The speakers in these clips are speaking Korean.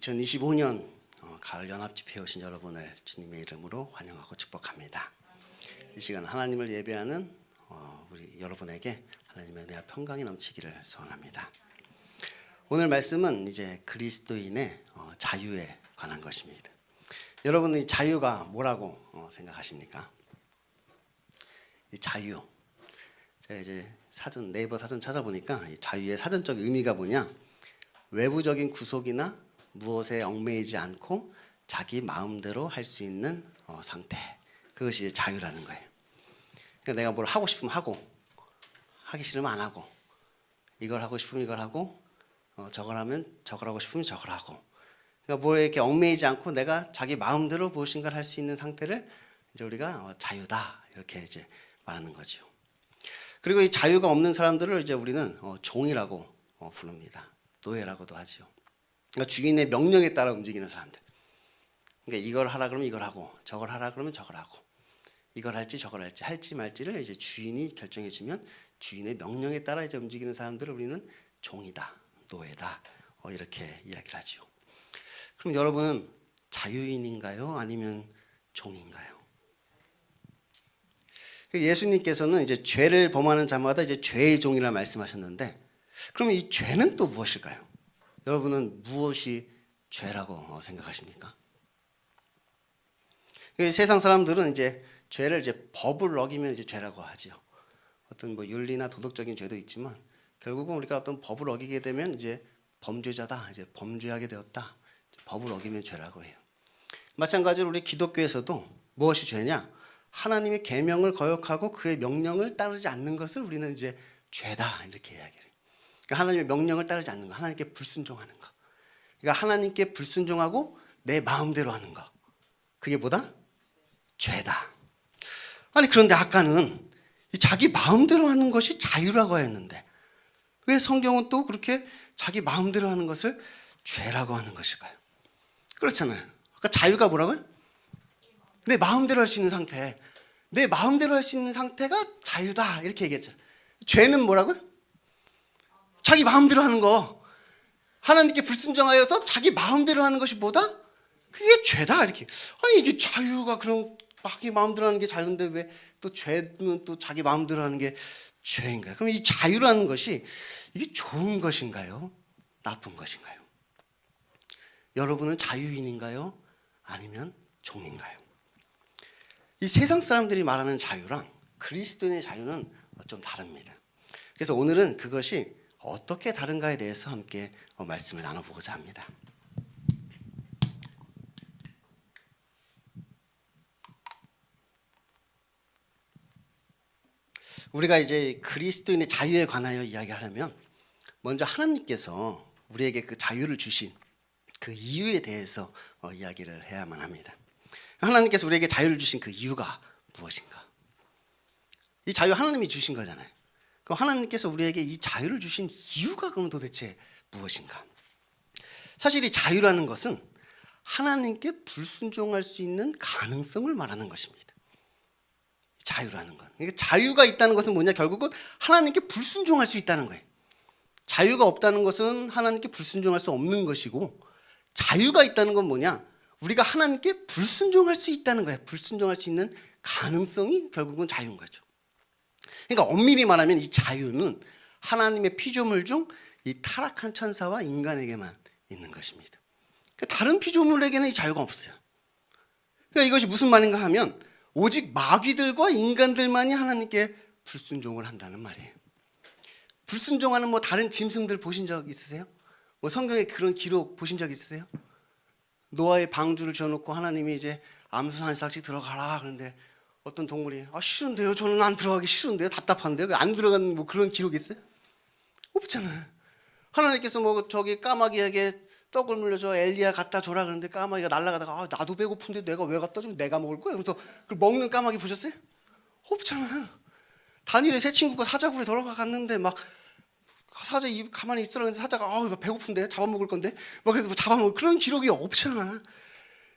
2025년 가을 연합집회에 오신 여러분을 주님의 이름으로 환영하고 축복합니다. 이 시간 하나님을 예배하는 우리 여러분에게 하나님의 은혜와 평강이 넘치기를 소원합니다. 오늘 말씀은 이제 그리스도인의 자유에 관한 것입니다. 여러분은 이 자유가 뭐라고 생각하십니까? 이 자유. 제가 이제 네이버 사전 찾아보니까 이 자유의 사전적 의미가 뭐냐? 외부적인 구속이나 무엇에 얽매이지 않고 자기 마음대로 할 수 있는 상태. 그것이 자유라는 거예요. 그러니까 내가 뭘 하고 싶으면 하고, 하기 싫으면 안 하고, 이걸 하고 싶으면 이걸 하고, 저걸 하면 저걸 하고 싶으면 저걸 하고. 그러니까 뭐에 이렇게 얽매이지 않고 내가 자기 마음대로 무엇인가를 할 수 있는 상태를 이제 우리가 자유다 이렇게 이제 말하는 거죠. 그리고 이 자유가 없는 사람들을 이제 우리는 종이라고 부릅니다. 노예라고도 하지요. 그러니까 주인의 명령에 따라 움직이는 사람들. 그러니까 이걸 하라 그러면 이걸 하고, 저걸 하라 그러면 저걸 하고, 이걸 할지 저걸 할지 말지를 이제 주인이 결정해 주면 주인의 명령에 따라 이제 움직이는 사람들을 우리는 종이다, 노예다, 이렇게 이야기를 하지요. 그럼 여러분은 자유인인가요? 아니면 종인가요? 예수님께서는 이제 죄를 범하는 자마다 이제 죄의 종이라 말씀하셨는데, 그러면 이 죄는 또 무엇일까요? 여러분은 무엇이 죄라고 생각하십니까? 세상 사람들은 이제 죄를 이제 법을 어기면 이제 죄라고 하지요. 어떤 뭐 윤리나 도덕적인 죄도 있지만 결국은 우리가 어떤 법을 어기게 되면 이제 범죄자다, 이제 범죄하게 되었다. 법을 어기면 죄라고 해요. 마찬가지로 우리 기독교에서도 무엇이 죄냐? 하나님의 계명을 거역하고 그의 명령을 따르지 않는 것을 우리는 이제 죄다 이렇게 이야기해요. 그러니까 하나님의 명령을 따르지 않는 거, 하나님께 불순종하는 거. 그러니까 하나님께 불순종하고 내 마음대로 하는 거. 그게 뭐다? 죄다. 아니 그런데 아까는 자기 마음대로 하는 것이 자유라고 했는데 왜 성경은 또 그렇게 자기 마음대로 하는 것을 죄라고 하는 것일까요? 그렇잖아요. 아까 자유가 뭐라고요? 내 마음대로 할 수 있는 상태. 내 마음대로 할 수 있는 상태가 자유다 이렇게 얘기했잖아요. 죄는 뭐라고요? 자기 마음대로 하는 거. 하나님께 불순종하여서 자기 마음대로 하는 것이 뭐다? 그게 죄다 이렇게. 아니 이게 자유가 그런 자기 마음대로 하는 게 자유인데 왜 또 죄는 또 자기 마음대로 하는 게 죄인가요? 그럼 이 자유라는 것이 이게 좋은 것인가요? 나쁜 것인가요? 여러분은 자유인인가요? 아니면 종인가요? 이 세상 사람들이 말하는 자유랑 그리스도인의 자유는 좀 다릅니다. 그래서 오늘은 그것이 어떻게 다른가에 대해서 함께 말씀을 나눠보고자 합니다. 우리가 이제 그리스도인의 자유에 관하여 이야기하려면 먼저 하나님께서 우리에게 그 자유를 주신 그 이유에 대해서 이야기를 해야만 합니다. 하나님께서 우리에게 자유를 주신 그 이유가 무엇인가? 이 자유 하나님이 주신 거잖아요. 그럼 하나님께서 우리에게 이 자유를 주신 이유가 그럼 도대체 무엇인가? 사실 이 자유라는 것은 하나님께 불순종할 수 있는 가능성을 말하는 것입니다. 자유라는 건. 그러니까 자유가 있다는 것은 뭐냐? 결국은 하나님께 불순종할 수 있다는 거예요. 자유가 없다는 것은 하나님께 불순종할 수 없는 것이고, 자유가 있다는 건 뭐냐? 우리가 하나님께 불순종할 수 있다는 거예요. 불순종할 수 있는 가능성이 결국은 자유인 거죠. 그러니까 엄밀히 말하면 이 자유는 하나님의 피조물 중 이 타락한 천사와 인간에게만 있는 것입니다. 그러니까 다른 피조물에게는 이 자유가 없어요. 그러니까 이것이 무슨 말인가 하면 오직 마귀들과 인간들만이 하나님께 불순종을 한다는 말이에요. 불순종하는 뭐 다른 짐승들 보신 적 있으세요? 뭐 성경에 그런 기록 보신 적 있으세요? 노아의 방주를 지어놓고 하나님이 이제 암수 한 싹씩 들어가라 그런데 어떤 동물이 싫은데요, 저는 안 들어가기 싫은데요, 답답한데요, 안 들어가는 뭐 그런 기록 있어요? 없잖아요. 하나님께서 뭐 저기 까마귀에게 떡을 물려줘, 엘리야 갖다 줘라 그러는데 까마귀가 날아가다가 나도 배고픈데 내가 왜 갖다 주면 내가 먹을 거야? 그래서 그 먹는 까마귀 보셨어요? 없잖아요. 다니엘의 세 친구가 사자굴에 들어갔는데 막 사자 입 가만히 있으라 그랬는데 사자가 배고픈데 잡아먹을 건데 막 그래서 뭐 잡아먹을 그런 기록이 없잖아.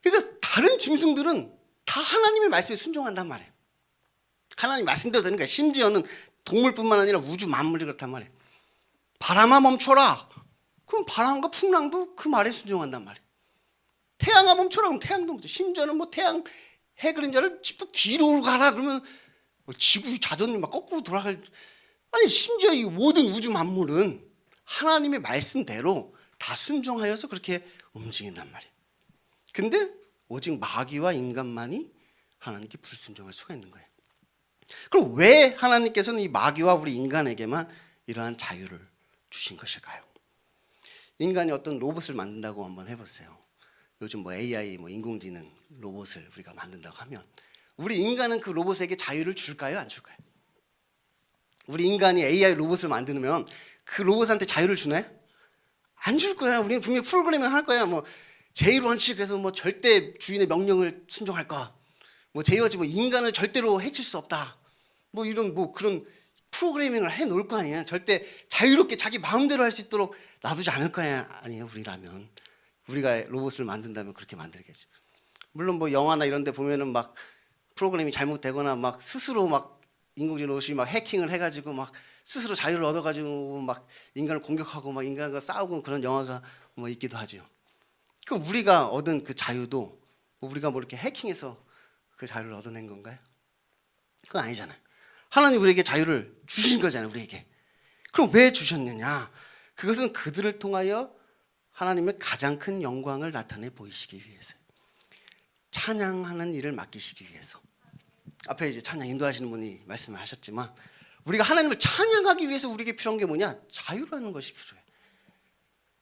그러니까 다른 짐승들은 다 하나님의 말씀에 순종한단 말이에요. 하나님 말씀대로 되는 거야. 심지어는 동물뿐만 아니라 우주 만물이 그렇단 말이에요. 바람아 멈춰라. 그럼 바람과 풍랑도 그 말에 순종한단 말이에요. 태양아 멈춰라 그러면 태양도 멈춰. 심지어는 뭐 태양 해 그림자를 집도 뒤로 가라 그러면 지구 자전이 막 거꾸로 돌아갈. 아니 심지어 이 모든 우주 만물은 하나님의 말씀대로 다 순종하여서 그렇게 움직인단 말이에요. 근데 오직 마귀와 인간만이 하나님께 불순종할 수가 있는 거예요. 그럼 왜 하나님께서는 이 마귀와 우리 인간에게만 이러한 자유를 주신 것일까요? 인간이 어떤 로봇을 만든다고 한번 해보세요. 요즘 뭐 AI, 뭐 인공지능 로봇을 우리가 만든다고 하면 우리 인간은 그 로봇에게 자유를 줄까요? 안 줄까요? 우리 인간이 AI 로봇을 만드면 그 로봇한테 자유를 주나요? 안 줄 거야. 우리는 분명히 프로그래밍 할 거야. 뭐 제1원칙 그래서 뭐 절대 주인의 명령을 순종할 거야. 뭐 제2원칙 뭐 인간을 절대로 해칠 수 없다. 뭐 이런 뭐 그런 프로그래밍을 해 놓을 거 아니야. 절대 자유롭게 자기 마음대로 할 수 있도록 놔두지 않을 거야. 아니에요. 우리라면 우리가 로봇을 만든다면 그렇게 만들겠죠. 물론 뭐 영화나 이런 데 보면은 막 프로그램이 잘못되거나 막 스스로 막 인공지능 로봇이 막 해킹을 해가지고 막 스스로 자유를 얻어가지고 막 인간을 공격하고 막 인간과 싸우고 그런 영화가 뭐 있기도 하죠. 그럼 우리가 얻은 그 자유도 우리가 뭐 이렇게 해킹해서 그 자유를 얻어낸 건가요? 그건 아니잖아요. 하나님 우리에게 자유를 주신 거잖아요. 우리에게. 그럼 왜 주셨느냐? 그것은 그들을 통하여 하나님의 가장 큰 영광을 나타내 보이시기 위해서요. 찬양하는 일을 맡기시기 위해서. 앞에 이제 찬양 인도하시는 분이 말씀을 하셨지만 우리가 하나님을 찬양하기 위해서 우리에게 필요한 게 뭐냐? 자유라는 것이 필요해.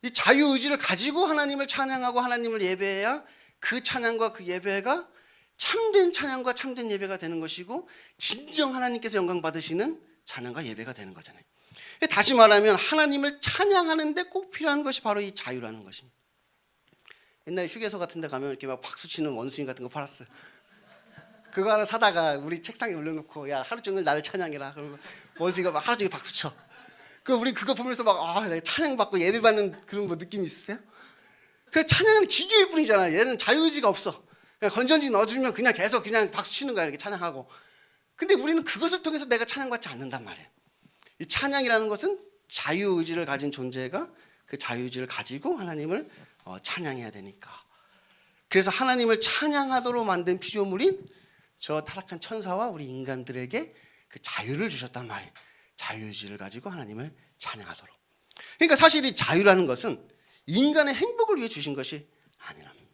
이 자유의지를 가지고 하나님을 찬양하고 하나님을 예배해야 그 찬양과 그 예배가 참된 찬양과 참된 예배가 되는 것이고 진정 하나님께서 영광 받으시는 찬양과 예배가 되는 거잖아요. 다시 말하면 하나님을 찬양하는데 꼭 필요한 것이 바로 이 자유라는 것입니다. 옛날에 휴게소 같은 데 가면 이렇게 막 박수 치는 원수인 같은 거 팔았어요. 그거 하나 사다가 우리 책상에 올려놓고 야 하루 종일 나를 찬양해라. 그러면 원수가 막 하루 종일 박수 쳐. 그럼 우리 그거 보면서 막 내가 찬양받고 예배받는 그런 뭐 느낌이 있으세요? 그 찬양은 기계일 뿐이잖아. 얘는 자유의지가 없어. 그냥 건전지 넣어주면 그냥 계속 그냥 박수 치는 거야. 이렇게 찬양하고. 근데 우리는 그것을 통해서 내가 찬양받지 않는단 말이에요. 이 찬양이라는 것은 자유의지를 가진 존재가 그 자유의지를 가지고 하나님을 찬양해야 되니까. 그래서 하나님을 찬양하도록 만든 피조물인 저 타락한 천사와 우리 인간들에게 그 자유를 주셨단 말이에요. 자유의지를 가지고 하나님을 찬양하도록. 그러니까 사실 이 자유라는 것은 인간의 행복을 위해 주신 것이 아니랍니다.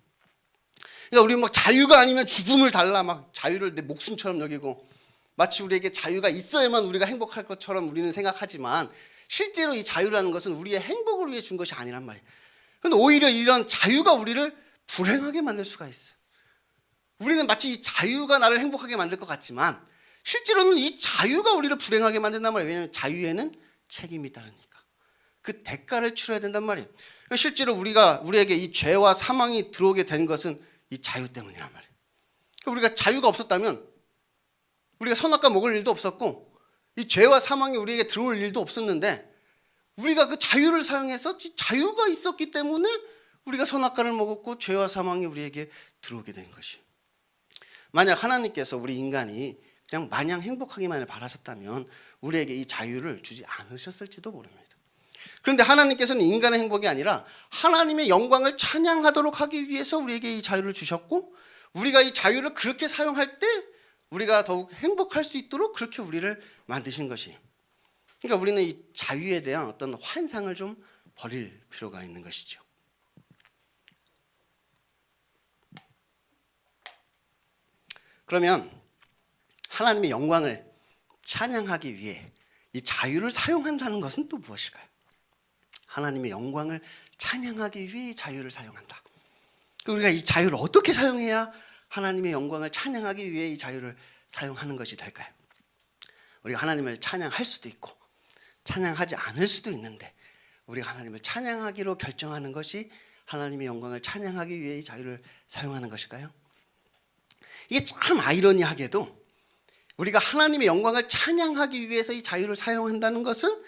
그러니까 우리 막 자유가 아니면 죽음을 달라 막 자유를 내 목숨처럼 여기고 마치 우리에게 자유가 있어야만 우리가 행복할 것처럼 우리는 생각하지만 실제로 이 자유라는 것은 우리의 행복을 위해 준 것이 아니란 말이에요. 그런데 오히려 이런 자유가 우리를 불행하게 만들 수가 있어요. 우리는 마치 이 자유가 나를 행복하게 만들 것 같지만 실제로는 이 자유가 우리를 불행하게 만든단 말이에요. 왜냐하면 자유에는 책임이 따르니까. 그 대가를 치러야 된단 말이에요. 실제로 우리에게 이 죄와 사망이 들어오게 된 것은 이 자유 때문이란 말이에요. 우리가 자유가 없었다면 우리가 선악과 먹을 일도 없었고 이 죄와 사망이 우리에게 들어올 일도 없었는데 우리가 그 자유를 사용해서 자유가 있었기 때문에 우리가 선악과를 먹었고 죄와 사망이 우리에게 들어오게 된 것이에요. 만약 하나님께서 우리 인간이 그냥 마냥 행복하기만을 바라셨다면 우리에게 이 자유를 주지 않으셨을지도 모릅니다. 그런데 하나님께서는 인간의 행복이 아니라 하나님의 영광을 찬양하도록 하기 위해서 우리에게 이 자유를 주셨고 우리가 이 자유를 그렇게 사용할 때 우리가 더욱 행복할 수 있도록 그렇게 우리를 만드신 것이에요. 그러니까 우리는 이 자유에 대한 어떤 환상을 좀 버릴 필요가 있는 것이죠. 그러면 하나님의 영광을 찬양하기 위해 이 자유를 사용한다는 것은 또 무엇일까요? 하나님의 영광을 찬양하기 위해 이 자유를 사용한다. 우리가 이 자유를 어떻게 사용해야 하나님의 영광을 찬양하기 위해 이 자유를 사용하는 것이 될까요? 우리가 하나님을 찬양할 수도 있고 찬양하지 않을 수도 있는데 우리가 하나님을 찬양하기로 결정하는 것이 하나님의 영광을 찬양하기 위해 이 자유를 사용하는 것일까요? 이게 참 아이러니하게도 우리가 하나님의 영광을 찬양하기 위해서 이 자유를 사용한다는 것은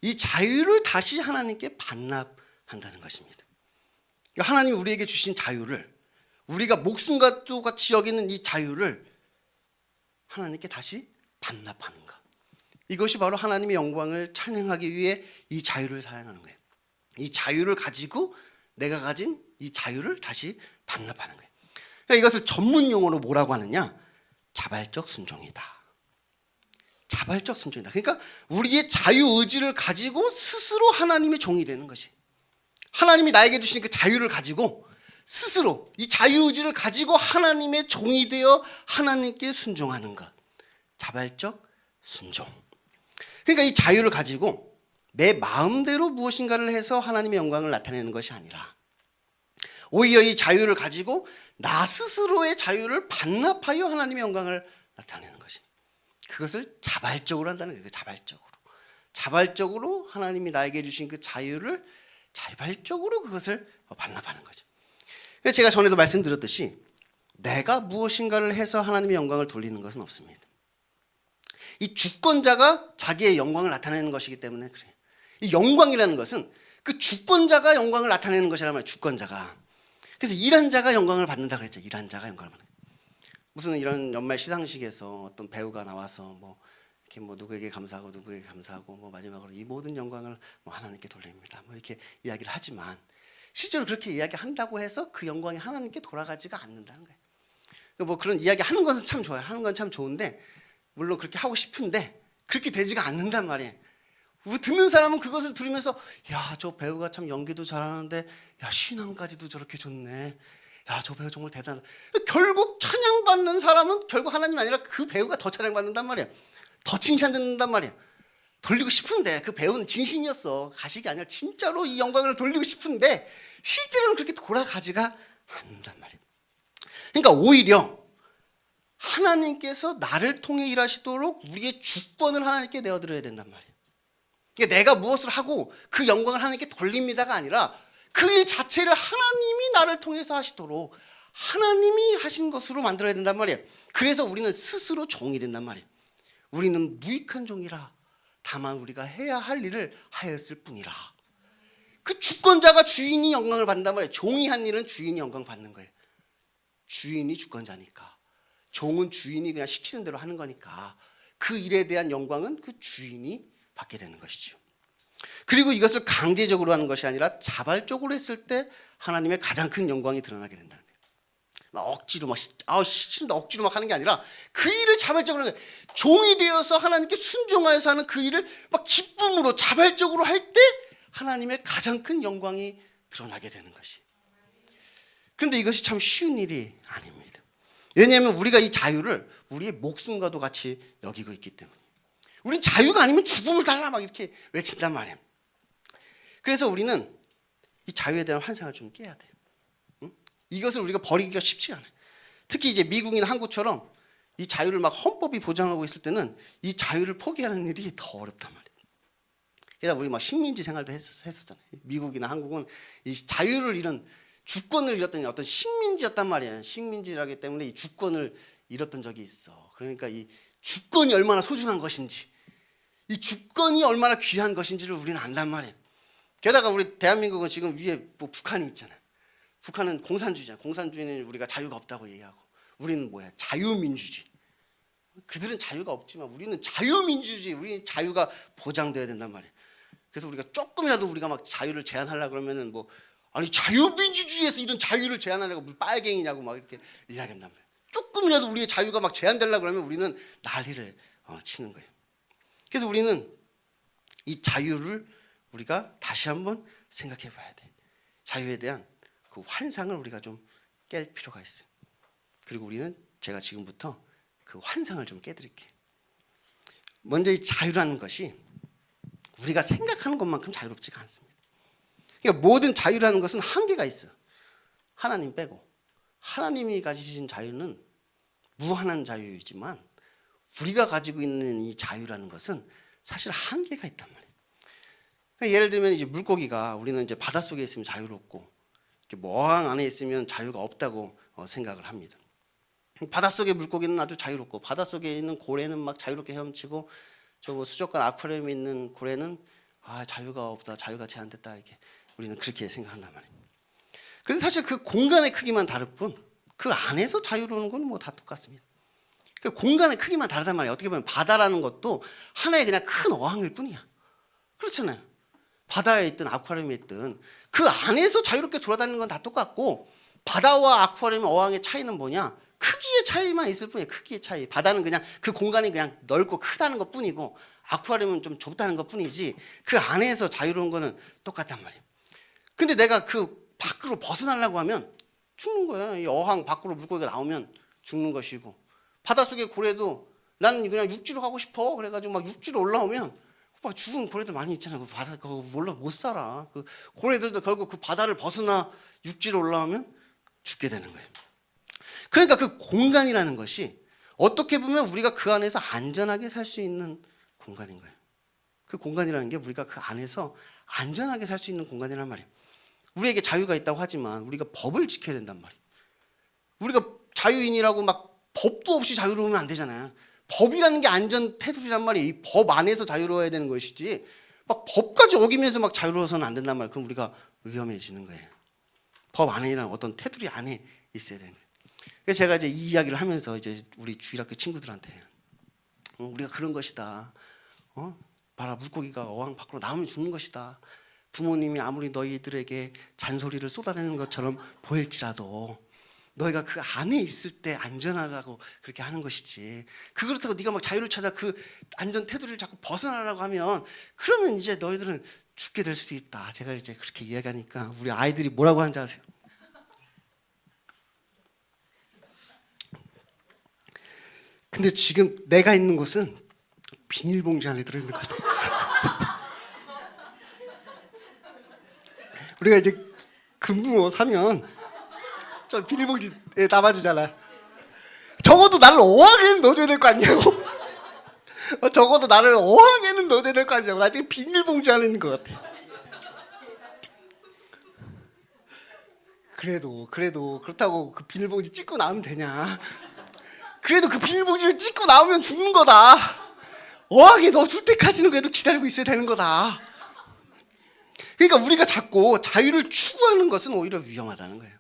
이 자유를 다시 하나님께 반납한다는 것입니다. 하나님이 우리에게 주신 자유를 우리가 목숨과 똑같이 여기는 이 자유를 하나님께 다시 반납하는 것. 이것이 바로 하나님의 영광을 찬양하기 위해 이 자유를 사용하는 거예요. 이 자유를 가지고 내가 가진 이 자유를 다시 반납하는 거예요. 그러니까 이것을 전문 용어로 뭐라고 하느냐? 자발적 순종이다. 자발적 순종이다. 그러니까 우리의 자유의지를 가지고 스스로 하나님의 종이 되는 것이, 하나님이 나에게 주신 그 자유를 가지고 스스로 이 자유의지를 가지고 하나님의 종이 되어 하나님께 순종하는 것, 자발적 순종. 그러니까 이 자유를 가지고 내 마음대로 무엇인가를 해서 하나님의 영광을 나타내는 것이 아니라 오히려 이 자유를 가지고 나 스스로의 자유를 반납하여 하나님의 영광을 나타내는 것이, 그것을 자발적으로 한다는 거예요. 자발적으로 하나님이 나에게 주신 그 자유를 자발적으로 그것을 반납하는 거죠. 그래서 제가 전에도 말씀드렸듯이 내가 무엇인가를 해서 하나님의 영광을 돌리는 것은 없습니다. 이 주권자가 자기의 영광을 나타내는 것이기 때문에 그래요. 이 영광이라는 것은 그 주권자가 영광을 나타내는 것이란 말이에요. 주권자가. 그래서 일한 자가 영광을 받는다 그랬죠. 일한 자가 영광을 받는. 무슨 이런 연말 시상식에서 어떤 배우가 나와서 뭐 이렇게 뭐 누구에게 감사하고 누구에게 감사하고 뭐 마지막으로 이 모든 영광을 뭐 하나님께 돌립니다. 뭐 이렇게 이야기를 하지만 실제로 그렇게 이야기한다고 해서 그 영광이 하나님께 돌아가지가 않는다는 거예요. 뭐 그런 이야기 하는 것은 참 좋아요. 하는 건 참 좋은데 물론 그렇게 하고 싶은데 그렇게 되지가 않는단 말이에요. 우리 듣는 사람은 그것을 들으면서 야, 저 배우가 참 연기도 잘하는데 야, 신앙까지도 저렇게 좋네. 야, 저 배우 정말 대단하다. 결국 찬양받는 사람은 결국 하나님이 아니라 그 배우가 더 찬양받는단 말이에요. 더 칭찬듣는단 말이에요. 돌리고 싶은데 그 배우는 진심이었어. 가식이 아니라 진짜로 이 영광을 돌리고 싶은데 실제로는 그렇게 돌아가지가 않는단 말이에요. 그러니까 오히려 하나님께서 나를 통해 일하시도록 우리의 주권을 하나님께 내어드려야 된단 말이에요. 그러니까 내가 무엇을 하고 그 영광을 하나님께 돌립니다가 아니라 그 일 자체를 하나님이 나를 통해서 하시도록 하나님이 하신 것으로 만들어야 된단 말이에요. 그래서 우리는 스스로 종이 된단 말이에요. 우리는 무익한 종이라 다만 우리가 해야 할 일을 하였을 뿐이라. 그 주권자가 주인이 영광을 받는단 말이에요. 종이 한 일은 주인이 영광 받는 거예요. 주인이 주권자니까. 종은 주인이 그냥 시키는 대로 하는 거니까 그 일에 대한 영광은 그 주인이 받게 되는 것이죠. 그리고 이것을 강제적으로 하는 것이 아니라 자발적으로 했을 때 하나님의 가장 큰 영광이 드러나게 된다는 거예요. 막 억지로 시킨다 억지로 막 하는 게 아니라 그 일을 자발적으로 하는 거예요. 종이 되어서 하나님께 순종하여서 하는 그 일을 막 기쁨으로 자발적으로 할 때 하나님의 가장 큰 영광이 드러나게 되는 것이. 그런데 이것이 참 쉬운 일이 아닙니다. 왜냐하면 우리가 이 자유를 우리의 목숨과도 같이 여기고 있기 때문에. 우린 자유가 아니면 죽음을 달라 막 이렇게 외친단 말이에요. 그래서 우리는 이 자유에 대한 환상을 좀 깨야 돼요. 응? 이것을 우리가 버리기가 쉽지가 않아요. 특히 이제 미국이나 한국처럼 이 자유를 막 헌법이 보장하고 있을 때는 이 자유를 포기하는 일이 더 어렵단 말이에요. 게다가 우리 막 식민지 생활도 했었잖아요. 미국이나 한국은 이 자유를 잃은, 주권을 잃었던 어떤 식민지였단 말이에요. 식민지라기 때문에 이 주권을 잃었던 적이 있어. 그러니까 이 주권이 얼마나 소중한 것인지, 이 주권이 얼마나 귀한 것인지를 우리는 안단 말이에요. 게다가 우리 대한민국은 지금 위에 뭐 북한이 있잖아요. 북한은 공산주의잖아요. 공산주의는 우리가 자유가 없다고 얘기하고, 우리는 뭐야? 자유민주주의. 그들은 자유가 없지만 우리는 자유민주주의, 우리는 자유가 보장돼야 된단 말이에요. 그래서 우리가 조금이라도 우리가 막 자유를 제한하려고 그러면은 뭐, 아니 자유민주주의에서 이런 자유를 제한하려고 뭐 빨갱이냐고 막 이렇게 이야기한단 말이에요. 조금이라도 우리의 자유가 막 제한되려고 그러면 우리는 난리를 치는 거예요. 그래서 우리는 이 자유를 우리가 다시 한번 생각해 봐야 돼. 자유에 대한 그 환상을 우리가 좀 깰 필요가 있어요. 그리고 우리는 제가 지금부터 그 환상을 좀 깨드릴게요. 먼저 이 자유라는 것이 우리가 생각하는 것만큼 자유롭지가 않습니다. 그러니까 모든 자유라는 것은 한계가 있어요. 하나님 빼고. 하나님이 가지신 자유는 무한한 자유이지만 우리가 가지고 있는 이 자유라는 것은 사실 한계가 있단 말이에요. 그러니까 예를 들면 이제 물고기가, 우리는 이제 바닷속에 있으면 자유롭고 이렇게 뭐 어항 안에 있으면 자유가 없다고 생각을 합니다. 바닷속의 물고기는 아주 자유롭고 바닷속에 있는 고래는 막 자유롭게 헤엄치고 저 뭐 수족관 아쿠아리움에 있는 고래는 자유가 없다, 자유가 제한됐다, 이렇게 우리는 그렇게 생각한단 말이에요. 그런데 사실 그 공간의 크기만 다를 뿐 그 안에서 자유로운 건 뭐 다 똑같습니다. 그 공간의 크기만 다르단 말이에요. 어떻게 보면 바다라는 것도 하나의 그냥 큰 어항일 뿐이야. 그렇잖아요. 바다에 있든 아쿠아리움에 있든 그 안에서 자유롭게 돌아다니는 건 다 똑같고, 바다와 아쿠아리움 어항의 차이는 뭐냐? 크기의 차이만 있을 뿐이에요. 크기의 차이. 바다는 그냥 그 공간이 그냥 넓고 크다는 것 뿐이고, 아쿠아리움은 좀 좁다는 것 뿐이지 그 안에서 자유로운 거는 똑같단 말이에요. 근데 내가 그 밖으로 벗어나려고 하면 죽는 거야. 이 어항 밖으로 물고기가 나오면 죽는 것이고, 바닷속의 고래도 나는 그냥 육지로 가고 싶어 그래가지고 막 육지로 올라오면 막 죽은 고래들 많이 있잖아. 그 바다 그거 몰라 못 살아. 그 고래들도 결국 그 바다를 벗어나 육지로 올라오면 죽게 되는 거예요. 그러니까 그 공간이라는 것이 어떻게 보면 우리가 그 안에서 안전하게 살 수 있는 공간인 거예요. 그 공간이라는 게 우리가 그 안에서 안전하게 살 수 있는 공간이란 말이에요. 우리에게 자유가 있다고 하지만 우리가 법을 지켜야 된단 말이에요. 우리가 자유인이라고 막 법도 없이 자유로우면 안 되잖아요. 법이라는 게 안전 테두리란 말이에요. 이 법 안에서 자유로워야 되는 것이지 막 법까지 어기면서 막 자유로워서는 안 된단 말이에요. 그럼 우리가 위험해지는 거예요. 법 안에는 어떤 테두리 안에 있어야 되는 거예요. 그래서 제가 이제 이 이야기를 하면서 이제 우리 주일학교 친구들한테 우리가 그런 것이다. 봐라, 물고기가 어항 밖으로 나오면 죽는 것이다. 부모님이 아무리 너희들에게 잔소리를 쏟아내는 것처럼 보일지라도 너희가 그 안에 있을 때 안전하라고 그렇게 하는 것이지, 그렇다고 네가 막 자유를 찾아 그 안전 테두리를 자꾸 벗어나라고 하면 그러면 이제 너희들은 죽게 될 수도 있다. 제가 이제 그렇게 이야기하니까 우리 아이들이 뭐라고 하는지 아세요? 근데 지금 내가 있는 곳은 비닐봉지 안에 들어있는 것 같아. 우리가 이제 금붕어 사면 저 비닐봉지에 담아주잖아. 적어도 나를 어항에는 넣어줘야 될 거 아니냐고. 적어도 나를 어항에는 넣어줘야 될 거 아니냐고. 나 지금 비닐봉지 안에 있는 것 같아. 그래도 그렇다고 그 비닐봉지 찢고 나오면 되냐? 그래도 그 비닐봉지를 찢고 나오면 죽는 거다. 어항에 넣어줄 때까지는 그래도 기다리고 있어야 되는 거다. 그러니까 우리가 자꾸 자유를 추구하는 것은 오히려 위험하다는 거예요.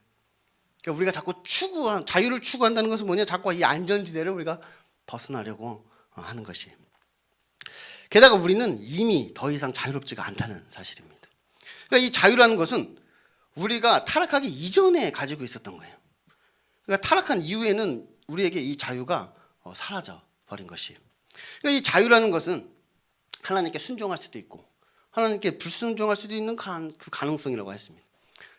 그러니까 우리가 자꾸 자유를 추구한다는 것은 뭐냐? 자꾸 이 안전지대를 우리가 벗어나려고 하는 것이. 게다가 우리는 이미 더 이상 자유롭지가 않다는 사실입니다. 그러니까 이 자유라는 것은 우리가 타락하기 이전에 가지고 있었던 거예요. 그러니까 타락한 이후에는 우리에게 이 자유가 사라져 버린 것이. 그러니까 이 자유라는 것은 하나님께 순종할 수도 있고 하나님께 불순종할 수도 있는 그 가능성이라고 했습니다.